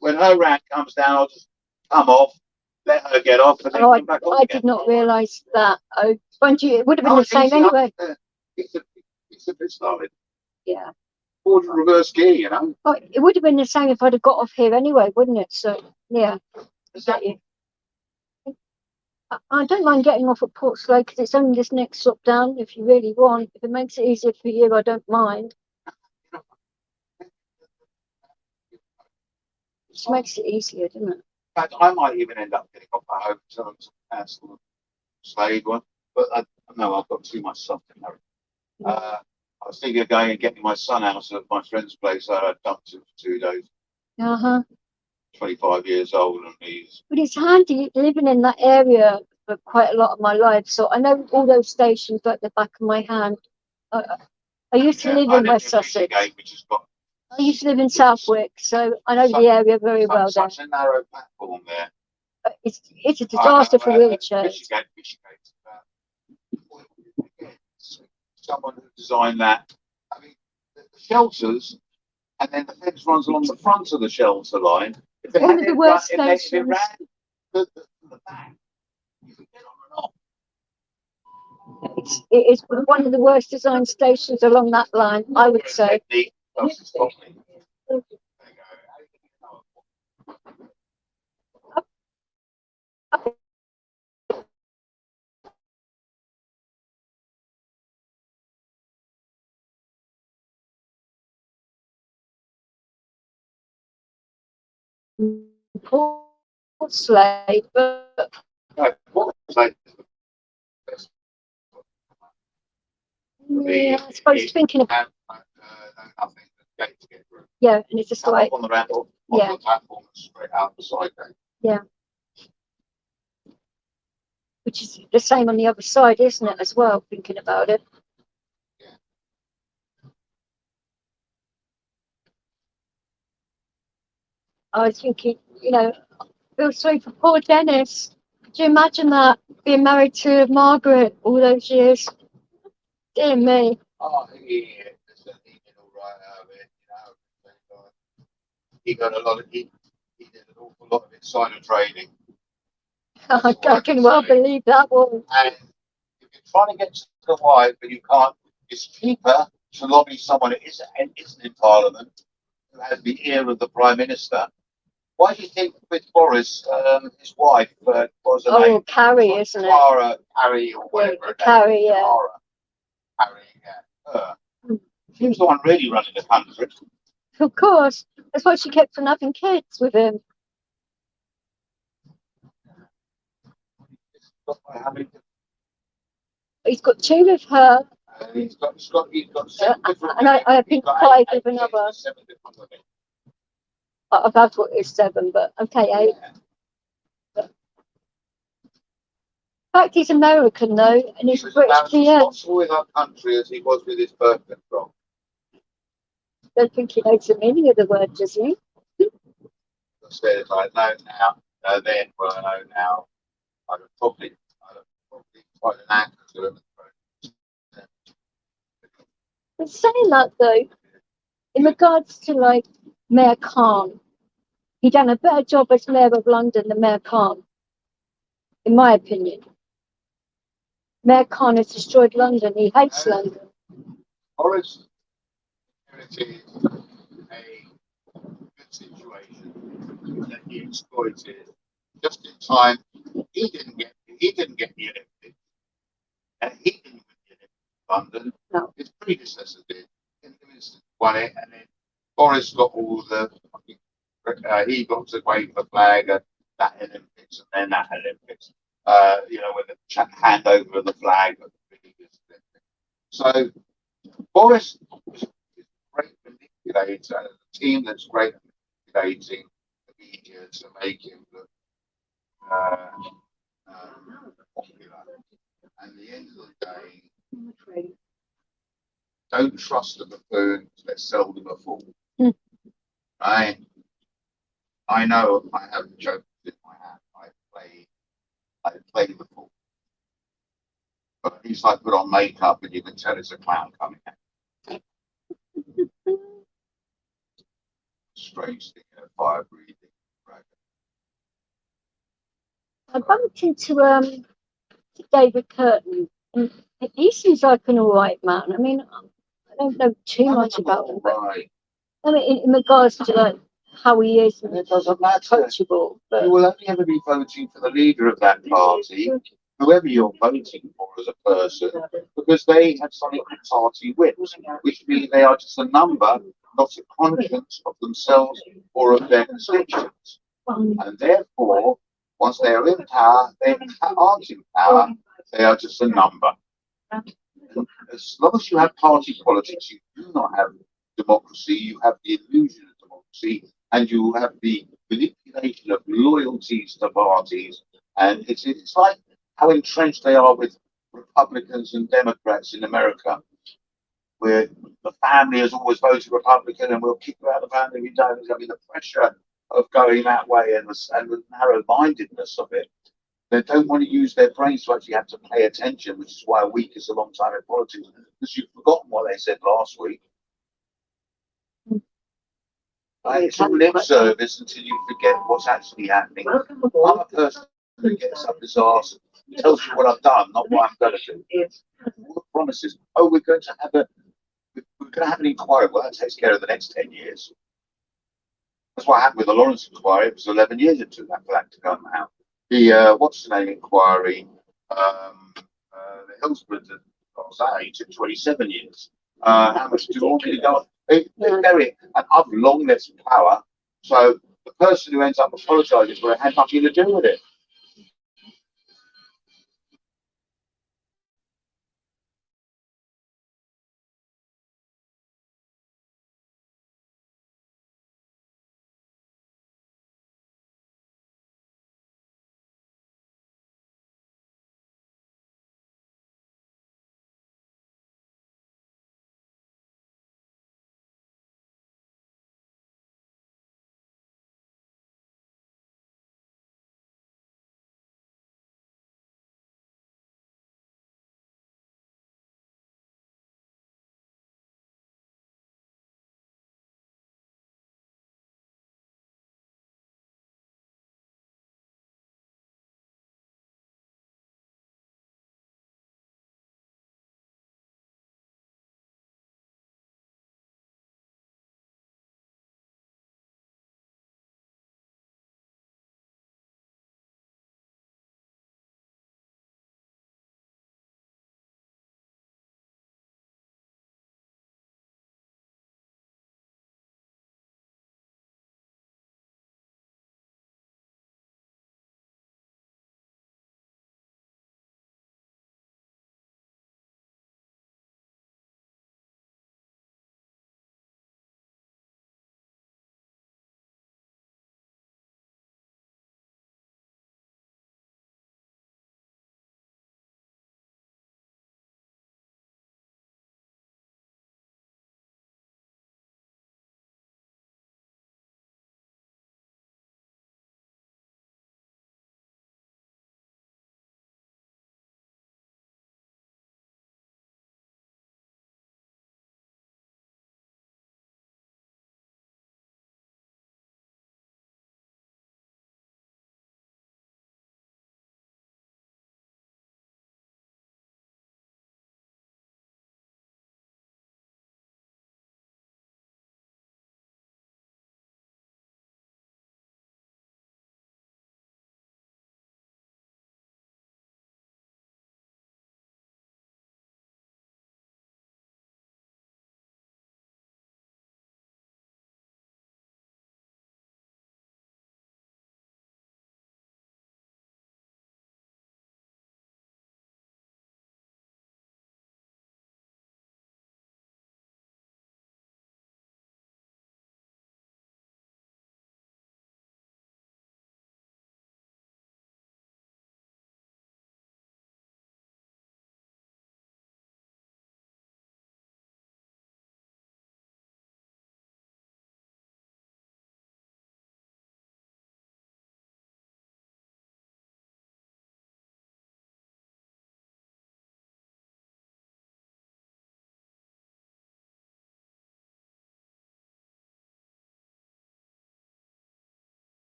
When her rank comes down, I'll just come off, let her get off, and then come back on I again. did not realise that. Oh, mind you, it would have been the it's same easy. anyway. It's a bit started. Yeah. Forward and reverse gear, you know. Well, it would have been the same if I'd have got off here anyway, wouldn't it? So, yeah. Exactly. I don't mind getting off at Port Slade because it's only this next stop down if you really want. If it makes it easier for you, I don't mind. It just makes it easier, doesn't it? In fact, I might even end up getting off at Hove to cancel the Slade one, but no, I've got too much stuff to carry. I was thinking of going and getting my son out of my friend's place. I dumped him for 2 days. 25 years old, and he's. But it's handy living in that area for quite a lot of my life, so I know all those stations like the back of my hand. I used to live in West Sussex. I used to live in Southwick, so I know the area very well. Such a narrow platform there. It's a disaster for wheelchairs. Someone who designed that. I mean, the shelters, and then the fence runs along the front of the shelter line. If One of the worst stations. If it ran the back, you could get on and off. It is one of the worst designed stations along that line, I would say. Port Slade, but yeah, I suppose thinking of yeah, and it's just like on the ramp or yeah, the platform straight out the side there. Yeah, which is the same on the other side, isn't it? As well, thinking about it. I was thinking, feel sorry for poor Dennis. Could you imagine that being married to Margaret all those years? Dear me. Oh, he did all right out of it, He got a lot of he did an awful lot of insider trading. I can well believe that one. And if you're trying to get to the wife and you can't, it's cheaper to lobby someone who isn't in Parliament, who has the ear of the Prime Minister. Why do you think with Boris, his wife was her name? Carrie, isn't it? Clara, Carrie, or whatever. Carrie, yeah. Clara, Carrie, yeah. She was the one really running the country. Of course. That's why she kept on having kids with him. He's got 2 with her. He's got 7 different. And I think 5 with another. 7 different women. I thought it was 7, but okay, 8. Yeah. In fact, he's American though, and he's British PN. As with our country as he was with his birth control. Don't think he knows the meaning of the word, does he? Instead, I know now, then, well, I know now. I'd have probably quite an anchor to him. But saying that though, in regards to like Mayor Khan, he done a better job as Mayor of London than Mayor Khan, in my opinion. Mayor Khan has destroyed London. He hates London. Boris inherited a good situation that he exploited just in time. He didn't get the Olympics. And he didn't win the Olympics in London. No. His predecessor did. And the minister won it, and then Boris got all the. He got to wave the flag at that Olympics and then that Olympics. With the handover of the flag at the previous Olympics. So Boris is a great manipulator, and a team that's great at manipulating the media to make him look popular. And at the end of the day, don't trust a buffoon, let's sell them a fool. I know I have jokes in my hand. I play the fool. But at least I put on makeup and you can tell it's a clown coming out. Strange thing, fire breathing dragon. I bumped into David Curtin, and he seems like an all right man. I mean, I don't know too much about him, but Right. I mean, in regards to like how he is, And it doesn't matter. coachable. But You will only ever be voting for the leader of that party, whoever you're voting for as a person, because they have something called party whips, which means they are just a number, not a conscience of themselves or of their constituents. And therefore, once they are in power, they aren't in power, they are just a number. As long as you have party politics, you do not have democracy, you have the illusion of democracy, and you have the manipulation of loyalties to parties. And it's like how entrenched they are with Republicans and Democrats in America, where the family has always voted Republican and we'll kick you out of the family if you don't. I mean, the pressure of going that way and the narrow-mindedness of it. They don't want to use their brains to actually have to pay attention, which is why a week is a long time in politics, because you've forgotten what they said last week. It's all lip service until you forget what's actually happening. I'm a person who gets up his arse and tells you what I've done, not what I'm going to do. All the promises. Oh, we're going to have an inquiry. Well, that takes care of the next 10 years. That's what happened with the Lawrence inquiry. It was 11 years it took that for that to come out. The what's the name inquiry? The Hillsborough, it took 27 years. How much do you want me to go on? And I've long left power, so the person who ends up apologising for it had nothing to do with it.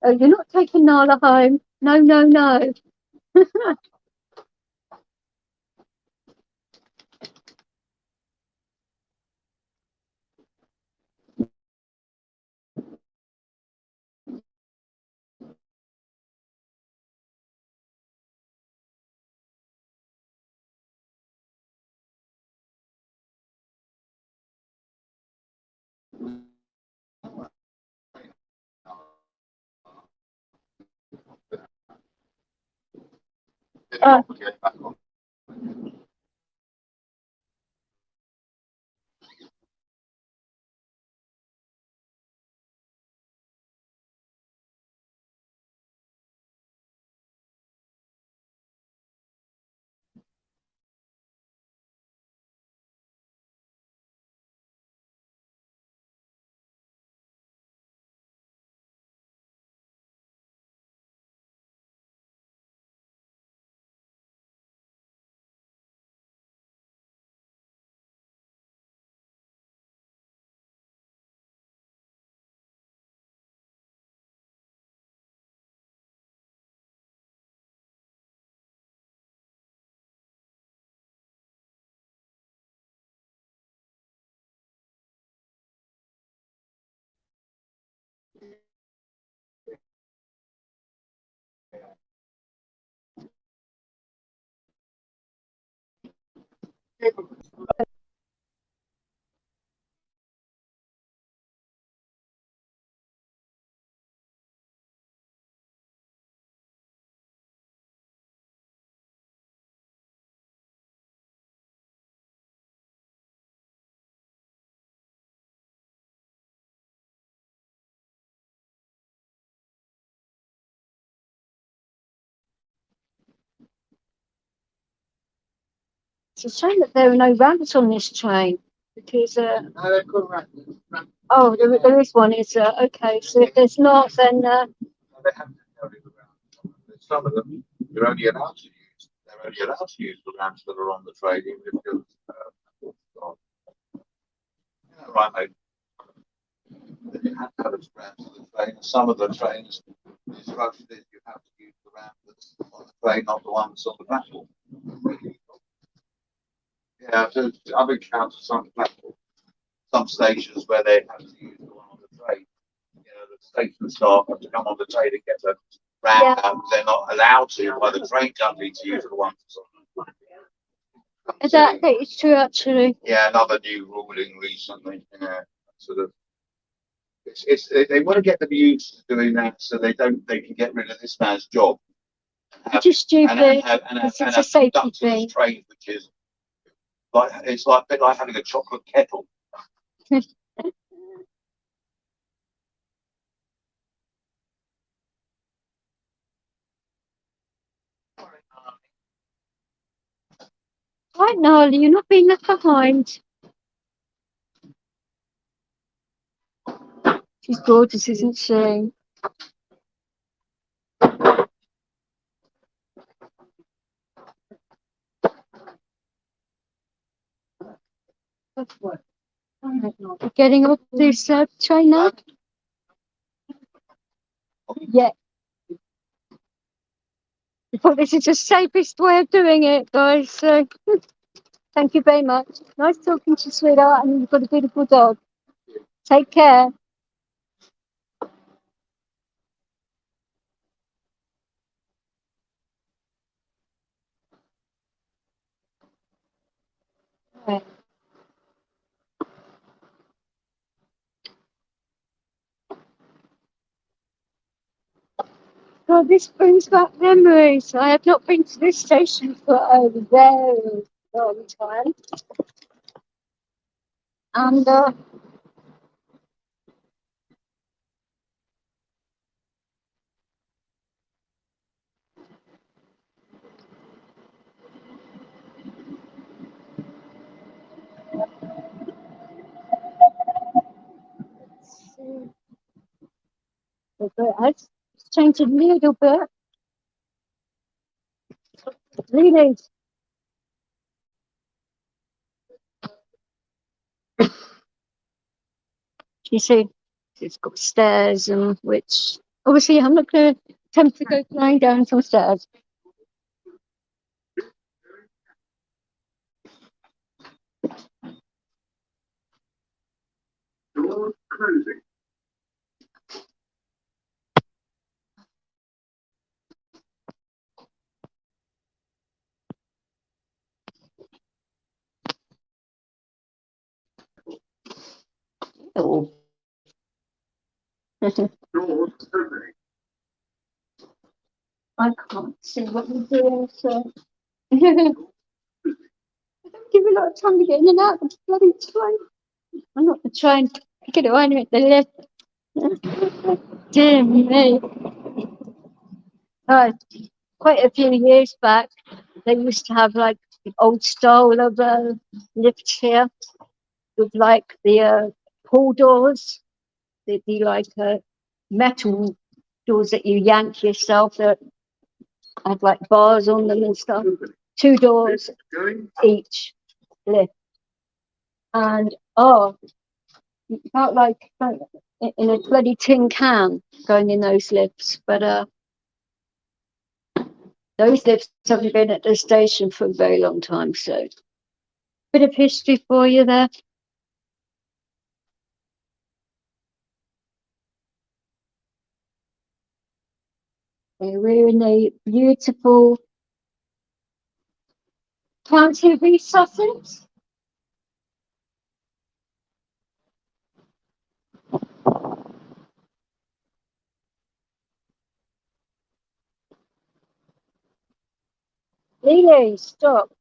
Oh, you're not taking Nala home. No, no, no. Uh, it's a shame that there are no rabbits on this train because oh, there is one. Is okay. So if there's not, then They have to carry the ramps. Some of them you're only allowed to use. They're only allowed to use the ramps that are on the train, even if you're right, mate. You have to have a ramps on the train. Some of the trains, the instruction is you have to use the ramp that's on the train, not the one that's on the platform. Yeah, I've encountered some platform, some stations where they have to use the one on the train. You know, the station staff have to come on the train and get a ramp out. They're not allowed to by the train company to use the one that's on the train. that is true actually. Yeah, another new ruling recently. Sort of. They want to get them used to doing that so they can get rid of this man's job. Which is stupid. It's a safety thing. Train, which is like it's like a bit like having a chocolate kettle. Right, Nala, you're not being left behind. She's gorgeous, isn't she? Getting off this train now? Yeah. I thought this is the safest way of doing it, guys. So, thank you very much. Nice talking to you, sweetheart, and you've got a beautiful dog. Take care. Right. God, this brings back memories. I have not been to this station for a very long time. And it's changed a little bit. Really, you see. It's got stairs, and which obviously I'm not going to attempt to go flying down some stairs. Doors closing. Oh. Doors opening. I can't see what you're doing, so I don't give you a lot of time to get in and out of the bloody train. I'm not the train. Get it right at the left. Dear me. Quite a few years back, they used to have like the old style of lifts here with like the pull doors, the like metal doors that you yank yourself that had like bars on them and stuff. 2 doors each lift. And you felt like in a bloody tin can going in those lifts. But those lifts haven't been at the station for a very long time, so bit of history for you there. We're in a beautiful county of East Sussex. Lily, stop.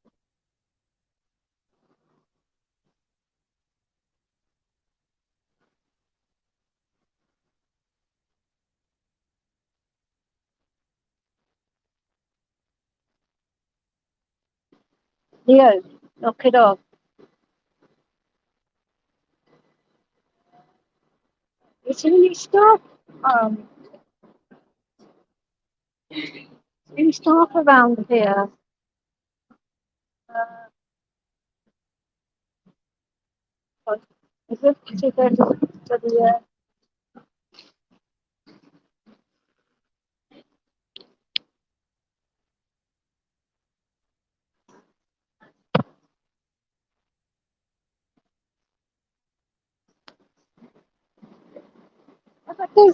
Leo, knock it off. It's really stop. Really stop around here. Is it to go to the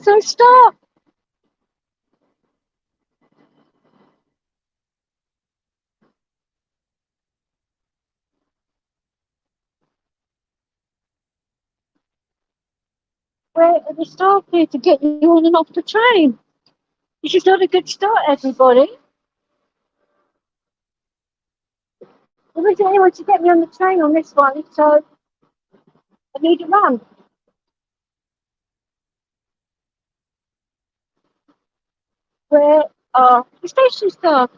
so stop. Where are the staff here to get you on and off the train? This is not a good start, everybody. There isn't anyone to get me on the train on this one, so I need a run. Where are the station staff?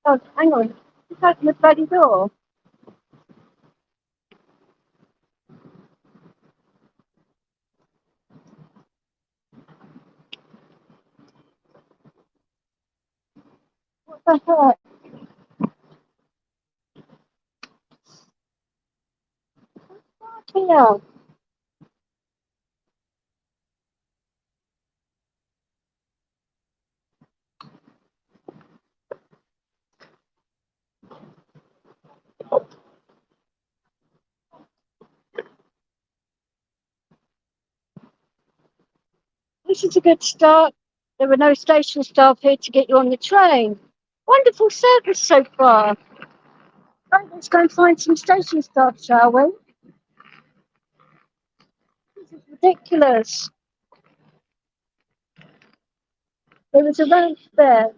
Oh, hang on. Just open the bloody door. What the heck? Here. This is a good start. There were no station staff here to get you on the train. Wonderful service so far. Right, let's go and find some station staff, shall we? This is ridiculous. There was a ramp there.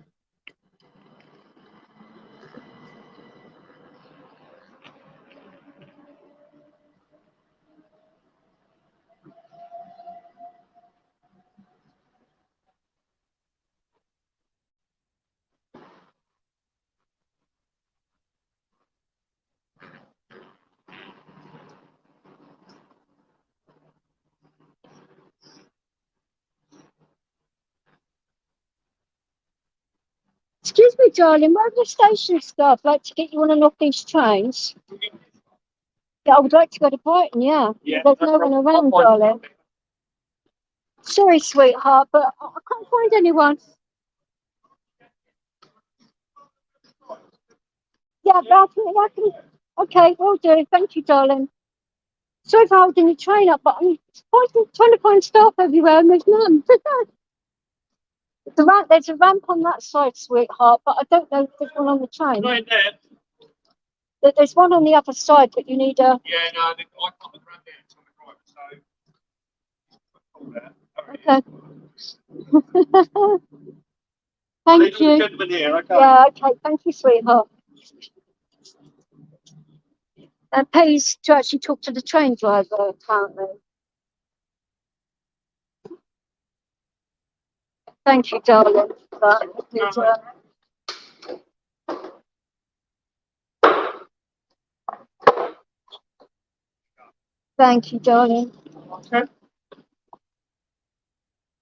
darling. Where are the station staff? I'd like to get you on and off these trains. Yeah, I would like to go to Brighton, yeah. There's no one around, darling. Sorry, sweetheart, but I can't find anyone. Yeah, but I can. Okay, will do. Thank you, darling. Sorry for holding the train up, but I'm trying to find staff everywhere and there's none. There's a ramp on that side, sweetheart, but I don't know if there's one on the train. Right there. There's one on the other side, but you need a. Yeah, no, I can't run there. It's on the right, so. Okay. Thank you. Gentleman here, okay. Yeah, okay. Thank you, sweetheart. And pays to actually talk to the train driver, apparently. Thank you, darling. Thank you, darling. Okay.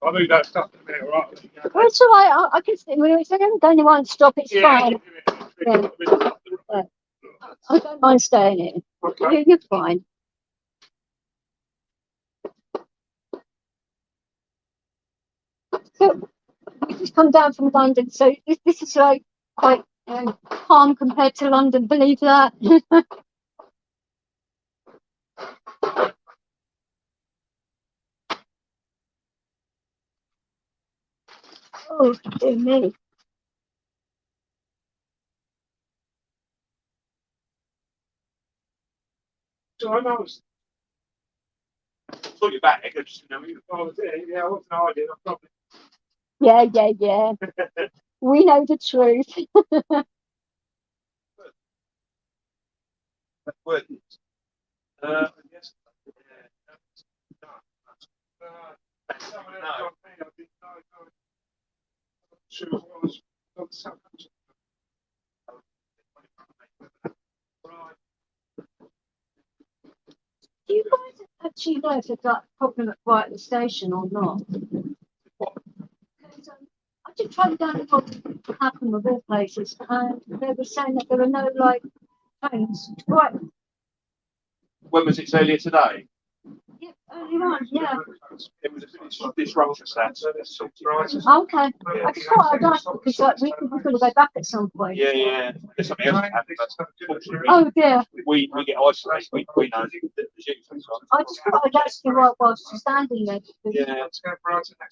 I'll move that stuff in a minute, all right? Well, it's all right. I can see. It's only one stop. It's fine. Yeah. I don't mind staying here. Okay. You're fine. So we just come down from London, so this is like quite calm compared to London. Believe that. Oh, dear me. So I know. Thought you're back. I just didn't know you were there. Yeah, I wasn't hiding. I'm probably. Yeah. We know the truth. Yes. Do you guys actually know if there's that problem at Brighton station or not? I did try to down what happened with all places, and they were saying that there are no like trains to Brighton. When was it earlier today? Yeah, earlier on, yeah. It was a disruption set. Okay. I just thought I'd ask because like, we're going to go back at some point. Yeah. There's something else that happened. Oh dear. We get isolated. We know the I just thought I'd ask you while I was standing there. Yeah. Let's go to the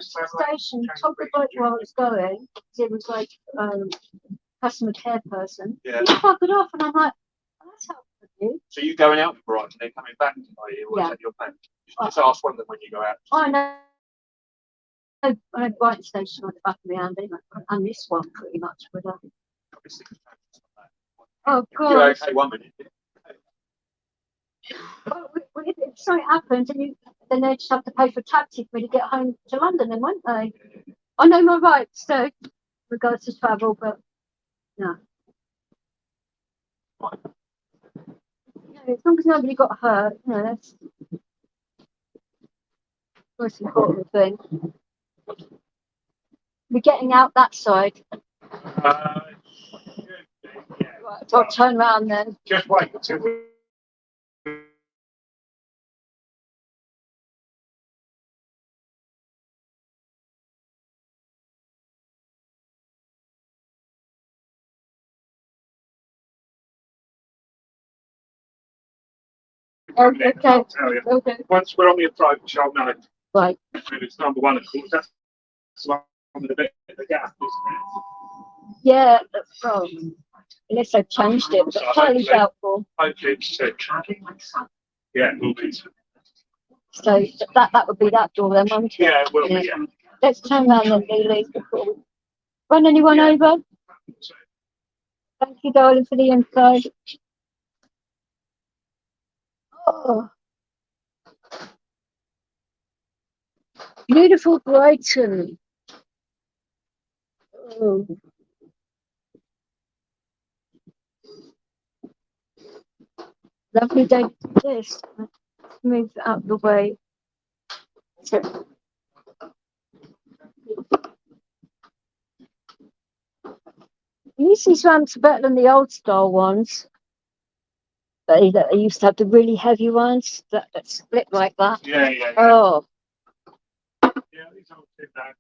station, told the bloke where I was going. It was like customer care person. Yeah. He fuckered off, and I'm like, oh, that's helpful of you. So you going out to Brighton and then coming back to or is that your plan? Just ask one of them when you go out. I know. I know Brighton station on the back of the hand, and this one pretty much. But oh god. You're okay 1 minute. Well, if something happens, and then they just have to pay for taxi for me to get home to London, then won't they? I know my rights, so regards to travel, but no. As long as nobody got hurt, that's the most important thing. We're getting out that side. Yeah. Right, so I'll turn around then. Just wait until we. Okay. Once we're on the approach, I'll know. Right. And it's number one, of course. That's the one with a bit of the gap, isn't it? Yeah, well, unless I've changed it, but So highly doubtful. Hopefully it's yeah, it will be. So that would be that door then, won't it? Yeah, it will be. Yeah. Let's turn around then, Lily. Run anyone over? Thank you, darling, for the info. Oh. Beautiful Brighton. Oh. Lovely day to this. Let's move it out of the way. So, these ramps are better than the old style ones. They used to have the really heavy ones that split like that. Yeah, yeah, yeah. Oh, Yeah, these aren't too bad.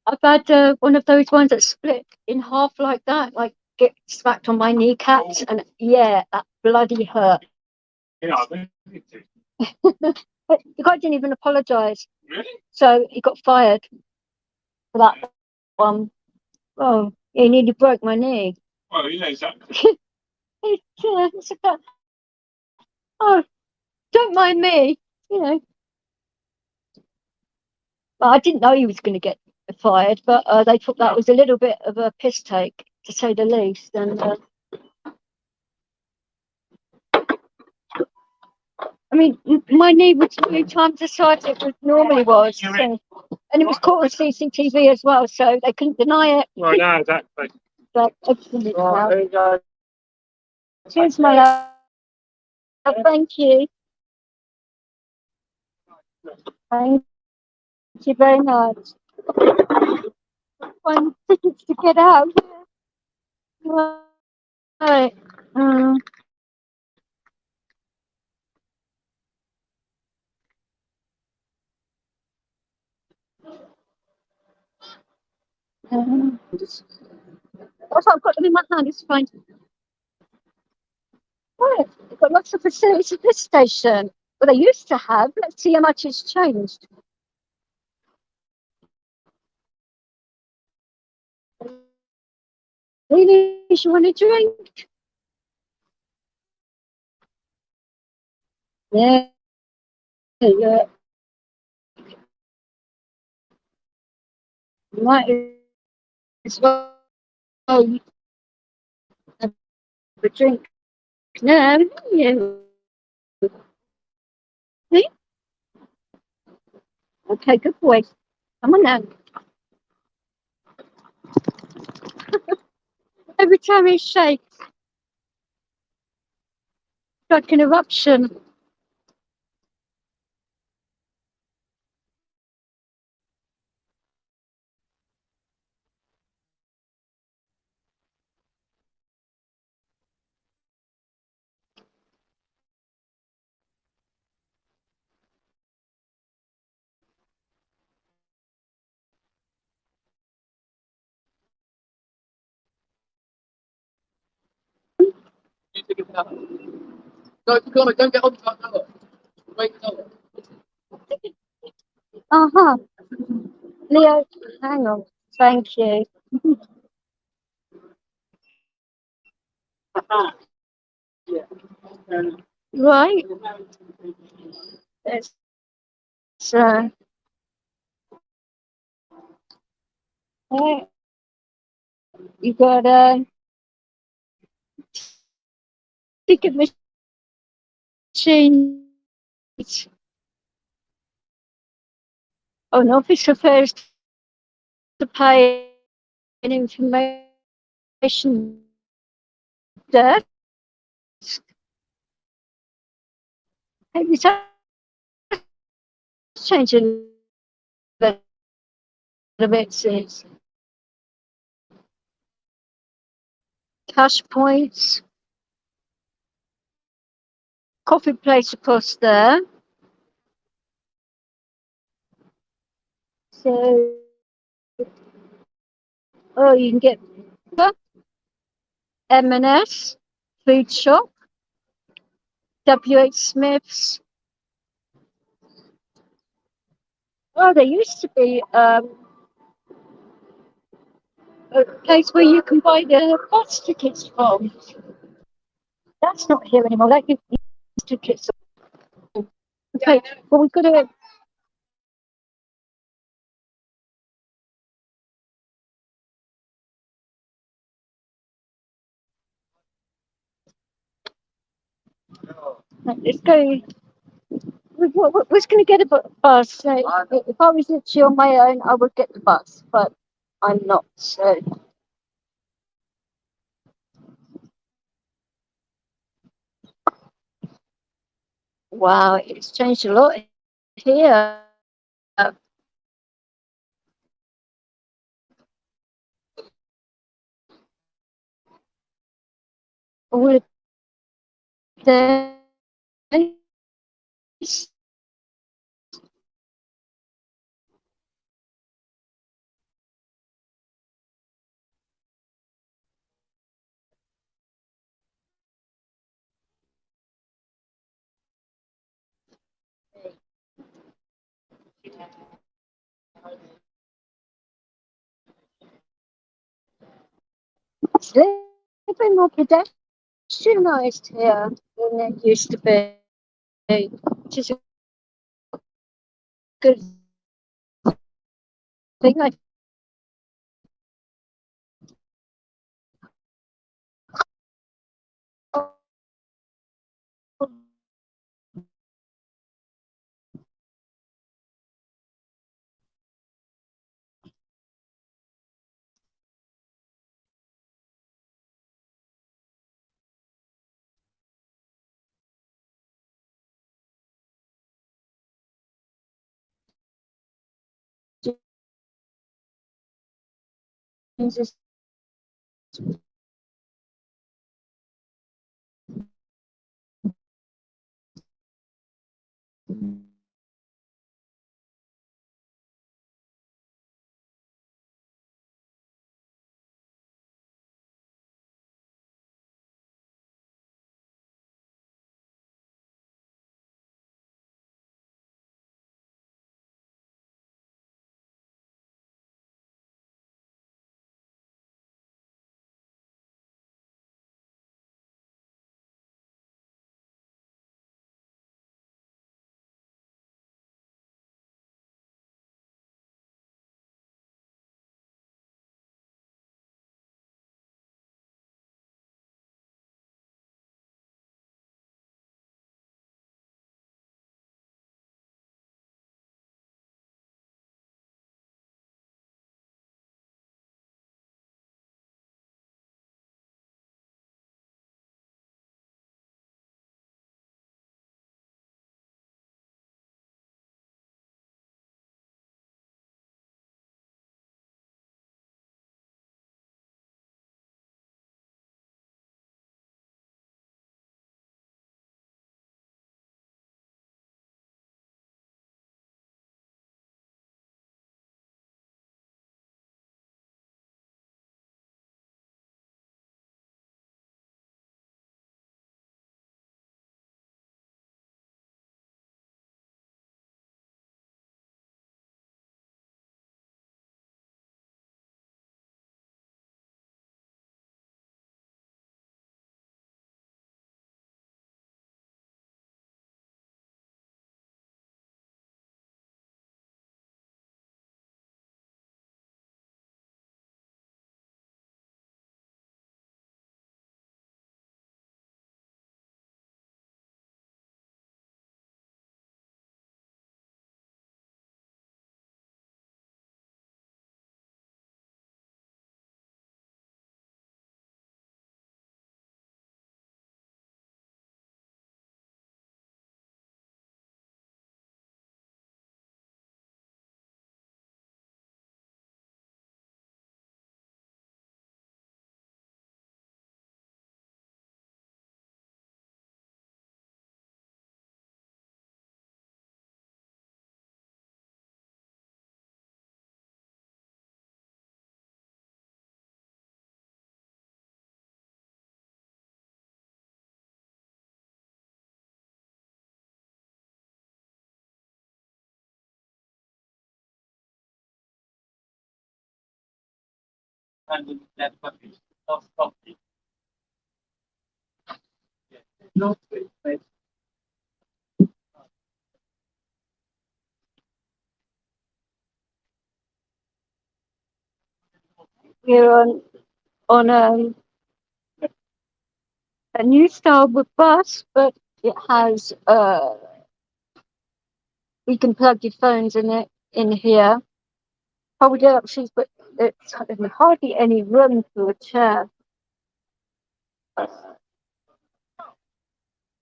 I've had one of those ones that split in half like that, like get smacked on my kneecaps, Oh. and yeah, that bloody hurt. Yeah, I think it did. But the guy didn't even apologise, Really? so he got fired for that one. Oh, he nearly broke my knee. Well, yeah, exactly. Yeah, it's about, oh, don't mind me, you know. Well, I didn't know he was going to get fired, but they thought that was a little bit of a piss take, to say the least. And I mean, my knee was 3 times the size it normally was, so, and it was caught on CCTV as well, so they couldn't deny it. Well, no, exactly. But excellent. Right, there you go. Cheers, my love. Thank you. Thank you very much. Find tickets to get out. Right. Also, I've got them in my hand. It's fine. Right. They've got lots of facilities at this station. Well, they used to have. Let's see how much it's changed. Really, you want a drink? Yeah. Yeah. You might as well have a drink now. Yeah. See? Okay, good boy. Come on now. Every time he shakes, like an eruption. No, don't get on that number. Wait, no. Uh-huh. Leo, hang on. Thank you. Right. It's right. You got a ticket machine. Oh, an office refers to pay an information desk. Maybe it's changing a little bit since cash points, coffee place across there. So, oh, you can get M&S, food shop, WH Smith's. Oh, there used to be a place where you can buy the bus tickets from. That's not here anymore. That gives you tickets. Okay, well, we've got to. Let's go. We're going to get a bus. So if I was literally on my own, I would get the bus, but I'm not. So. Wow, it's changed a lot here. all of this. It's living more pedestrianised here than it used to be, which is a good thing. I just and that puppy. Not puppy. Yeah. Not it. we're on a new style of bus, but it has you can plug your phones in it in here. Hold it up, but it's hardly any room for a chair.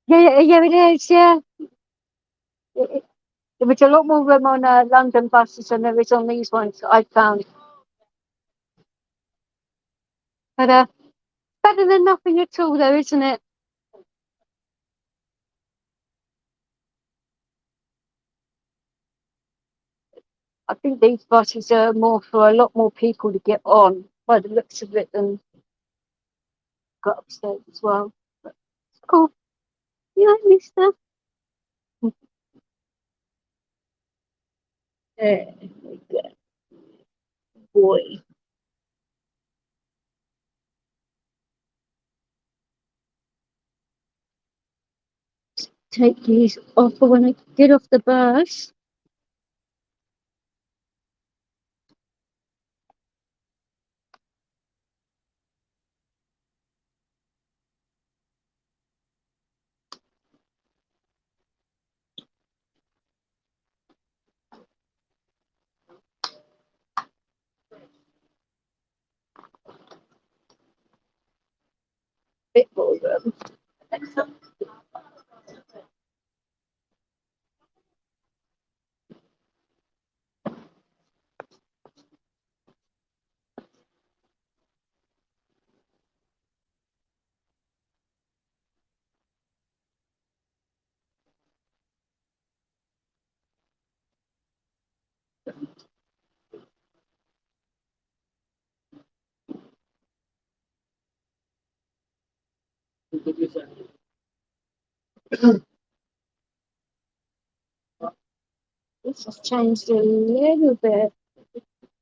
Yeah, it is. Yeah, there was a lot more room on London buses than there is on these ones I found. But Better than nothing at all, though, isn't it? I think these buses are more for a lot more people to get on, by the looks of it, than got upstairs as well. But it's cool. Yeah, mister. There we go. Boy. Take these off for when I get off the bus. Bit more room. This has changed a little bit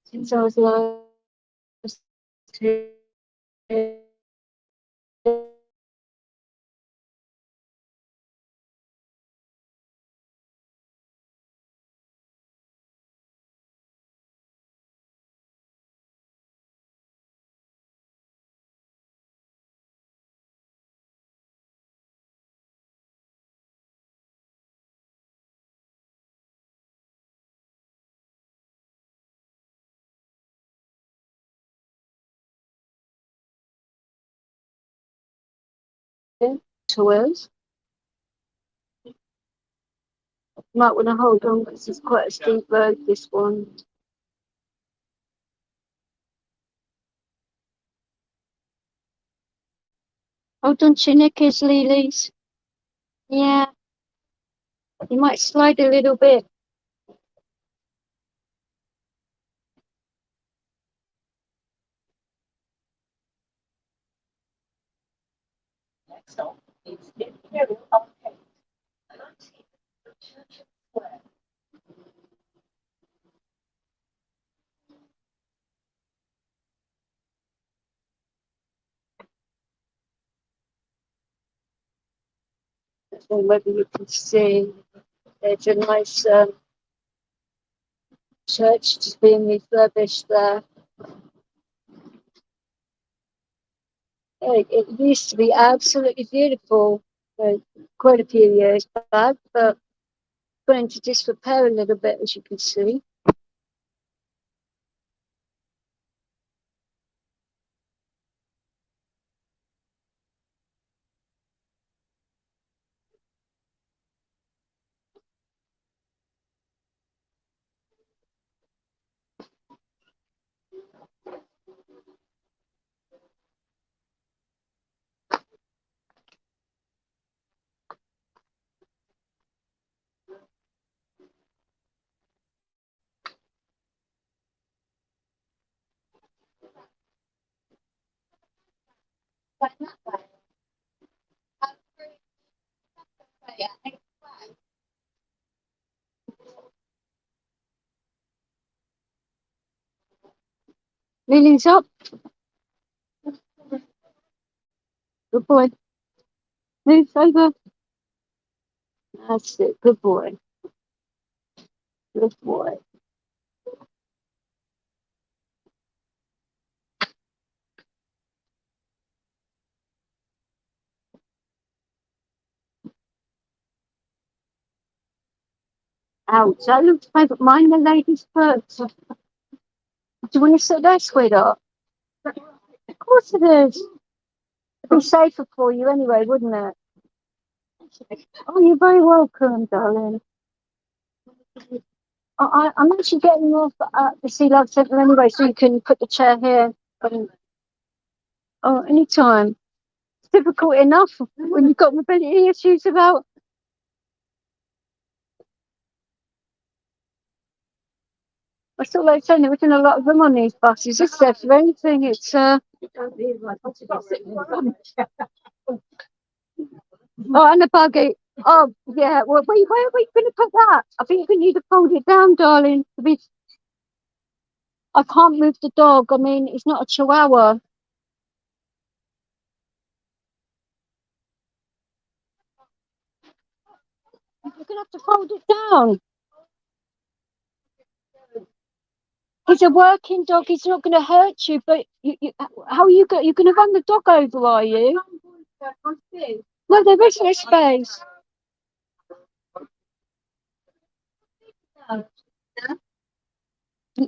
since I was last here. Tours. Might want to hold on because it's quite a steep road, this one. Hold on to your knickers, Lilies. Yeah, you might slide a little bit. I don't know whether you can see. There's a nice church just being refurbished there. It used to be absolutely beautiful quite a few years back, but gone into disrepair a little bit, as you can see. Leaning's up. Good boy. Move over. That's it. Good boy. Good boy. Ouch. That looks like mine, the ladies' first. Do you want to sit there, sweetheart? Of course it is. It'd be safer for you anyway, wouldn't it? Oh, you're very welcome, darling. I'm actually getting off at the Sea Life Centre anyway, so you can put the chair here. Oh, anytime. It's difficult enough when you've got mobility issues about. I still like saying there isn't a lot of them on these buses, is there? For anything, it's oh, and the buggy. Oh, yeah. Well, where are we going to put that? I think we need to fold it down, darling. I can't move the dog. I mean, it's not a chihuahua. You're gonna have to fold it down. He's a working dog. He's not going to hurt you. But how are you going? You're going to run the dog over, are you? No, there is no space.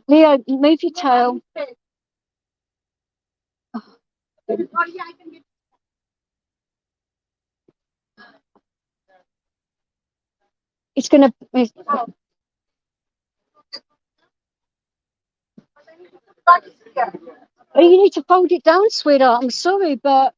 Leo, move your tail. It's going to. Oh, you need to fold it down, sweetheart. I'm sorry, but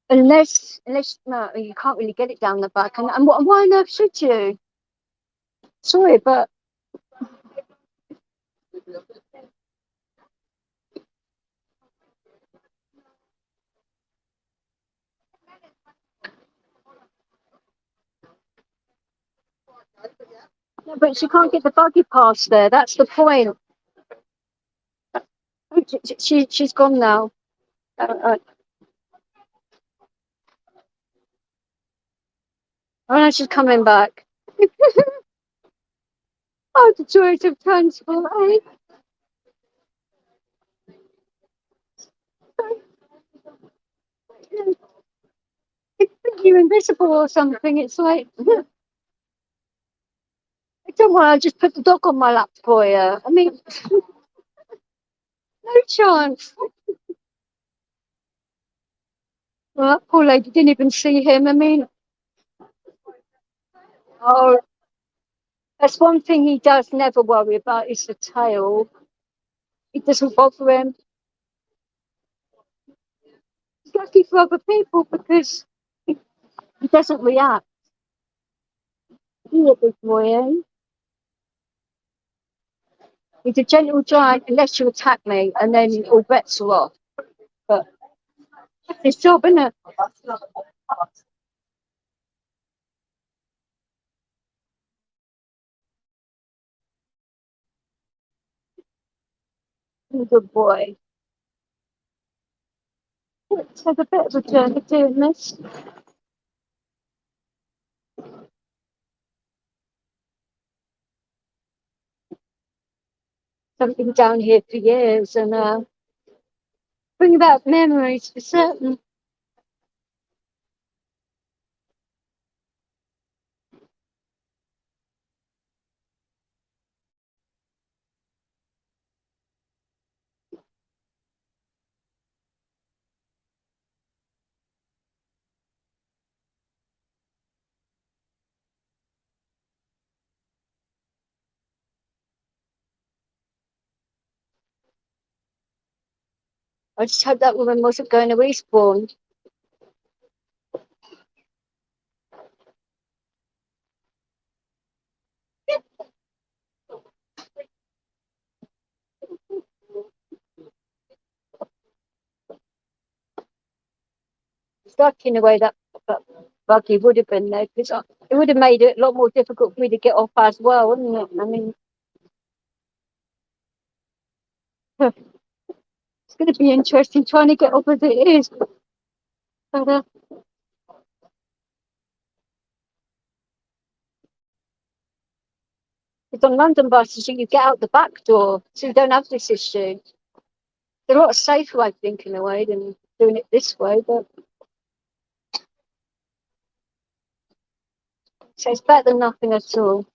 unless no, you can't really get it down the back. And why on earth should you? Sorry, but no, but she can't get the buggy past there. That's the point. She's gone now. Oh no, she's coming back. Oh, the joys of transport, eh? It's like you're invisible or something. It's like, don't worry, I'll just put the dog on my lap for you. I mean, no chance. Well, that poor lady didn't even see him. I mean, oh, that's one thing he does never worry about is the tail. It doesn't bother him. It's lucky for other people because he doesn't react. He's a big boy, eh? He's a gentle giant unless you attack me, and then all bets are off. But it's his job, isn't it? He's a good boy. Let's have a bit of a journey doing this. Something down here for years and bring back memories for certain. I just hope that woman wasn't going to respawn. Stuck in a way that buggy would have been there because it would have made it a lot more difficult for me to get off as well, wouldn't it? I mean, it's going to be interesting trying to get off as it is. But it's on London buses, you get out the back door, so you don't have this issue. They're a lot safer, I think, in a way, than doing it this way. But so it's better than nothing at all.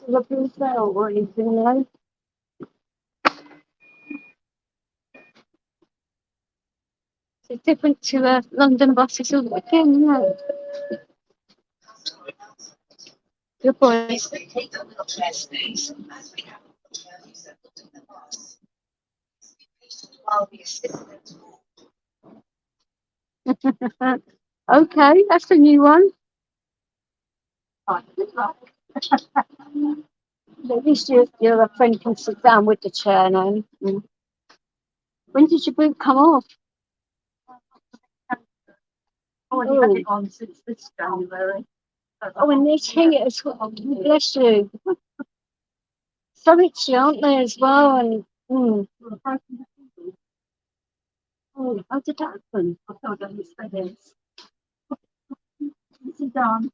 Lovely smell or anything, no? It's different to London buses all again, no? Good boy. Okay, that's a new one. At least your friend can sit down with the chair now. Mm. When did your boot come off? Oh, and you had it on since this January. Oh, and they hang it as well. Bless you. So itchy, aren't they, as well? And oh, how did that happen? I thought that was this. Sit down.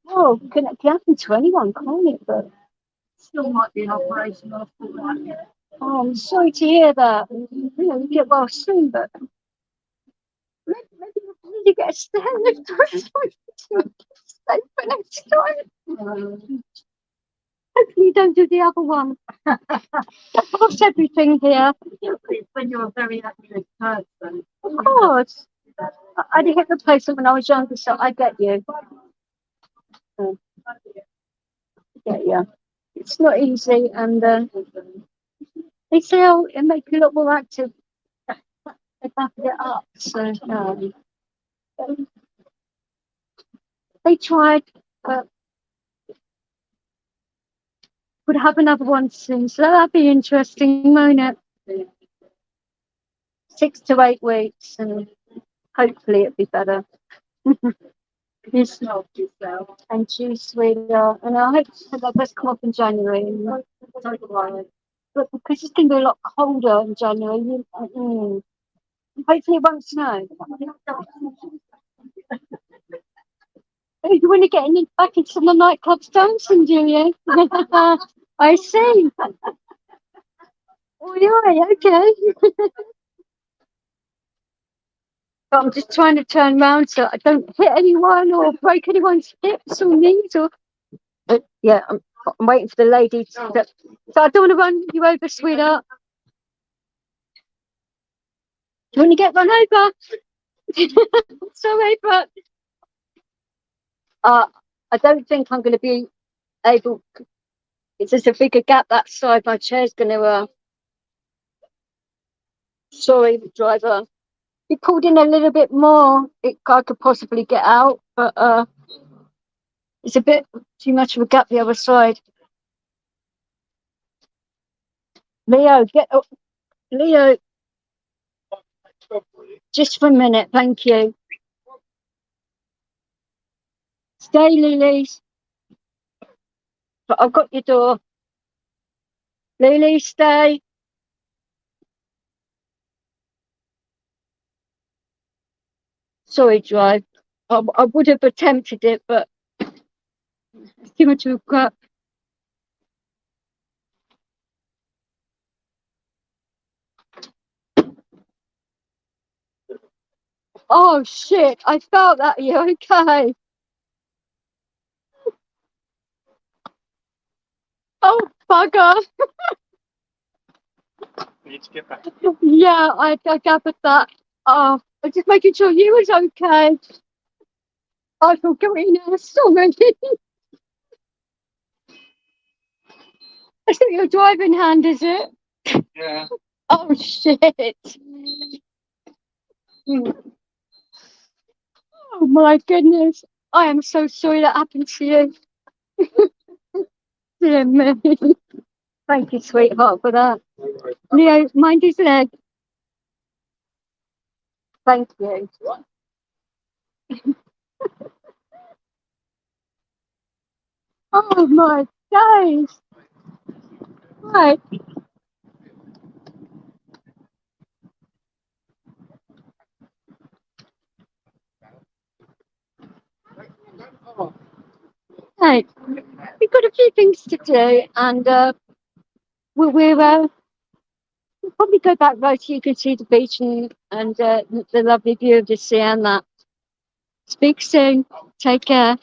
Oh, can it happen to anyone, can't it? But Still might be an operation after that. oh, I'm sorry to hear that. You know, you get well soon, but maybe you need to get a stand lift or something. Stay for next time. Hopefully you don't do the other one. I've lost everything here. When you're a very active person. Of course. I had a hip replacement when I was younger, so I get you. Mm, I get you. It's not easy, and they say, oh, it makes you look more active. They back it up. So, they tried, but would have another one soon. So that'd be interesting, won't it? 6 to 8 weeks, and hopefully it'll be better. It's not yourself. And you, sweetheart. And I hope that does come up in January. But because it's going to be a lot colder in January, hopefully it won't snow. Oh, you want to get back into the nightclubs dancing, do you? I see. Oh, yeah, okay. But I'm just trying to turn around so I don't hit anyone or break anyone's hips or knees or. Yeah, I'm waiting for the lady to. So I don't want to run you over, sweetheart. Do you want to get run over? Sorry, but I don't think I'm going to be able. It's just a bigger gap that side. My chair's going to. Sorry, driver. If you pulled in a little bit more, I could possibly get out, but it's a bit too much of a gap the other side. Leo, get up. Leo, just for a minute, thank you. Stay, Lilies. But I've got your door. Lily, stay. Sorry, drive. I would have attempted it, but it's too much of a gap. Oh shit! I felt that. You okay? Oh bugger! We need to get back. Yeah, I gathered that. Oh, I'm just making sure you was okay. I feel guilty now. Sorry. It's not your driving hand, is it? Yeah. Oh shit! Hmm. Oh my goodness! I am so sorry that happened to you. Dear me. Thank you, sweetheart, for that. Leo, mind his leg. Thank you. Oh my days! Right. Right. We've got a few things to do, and we'll probably go back right so you can see the beach and the lovely view of the sea and that. Speak soon. Take care.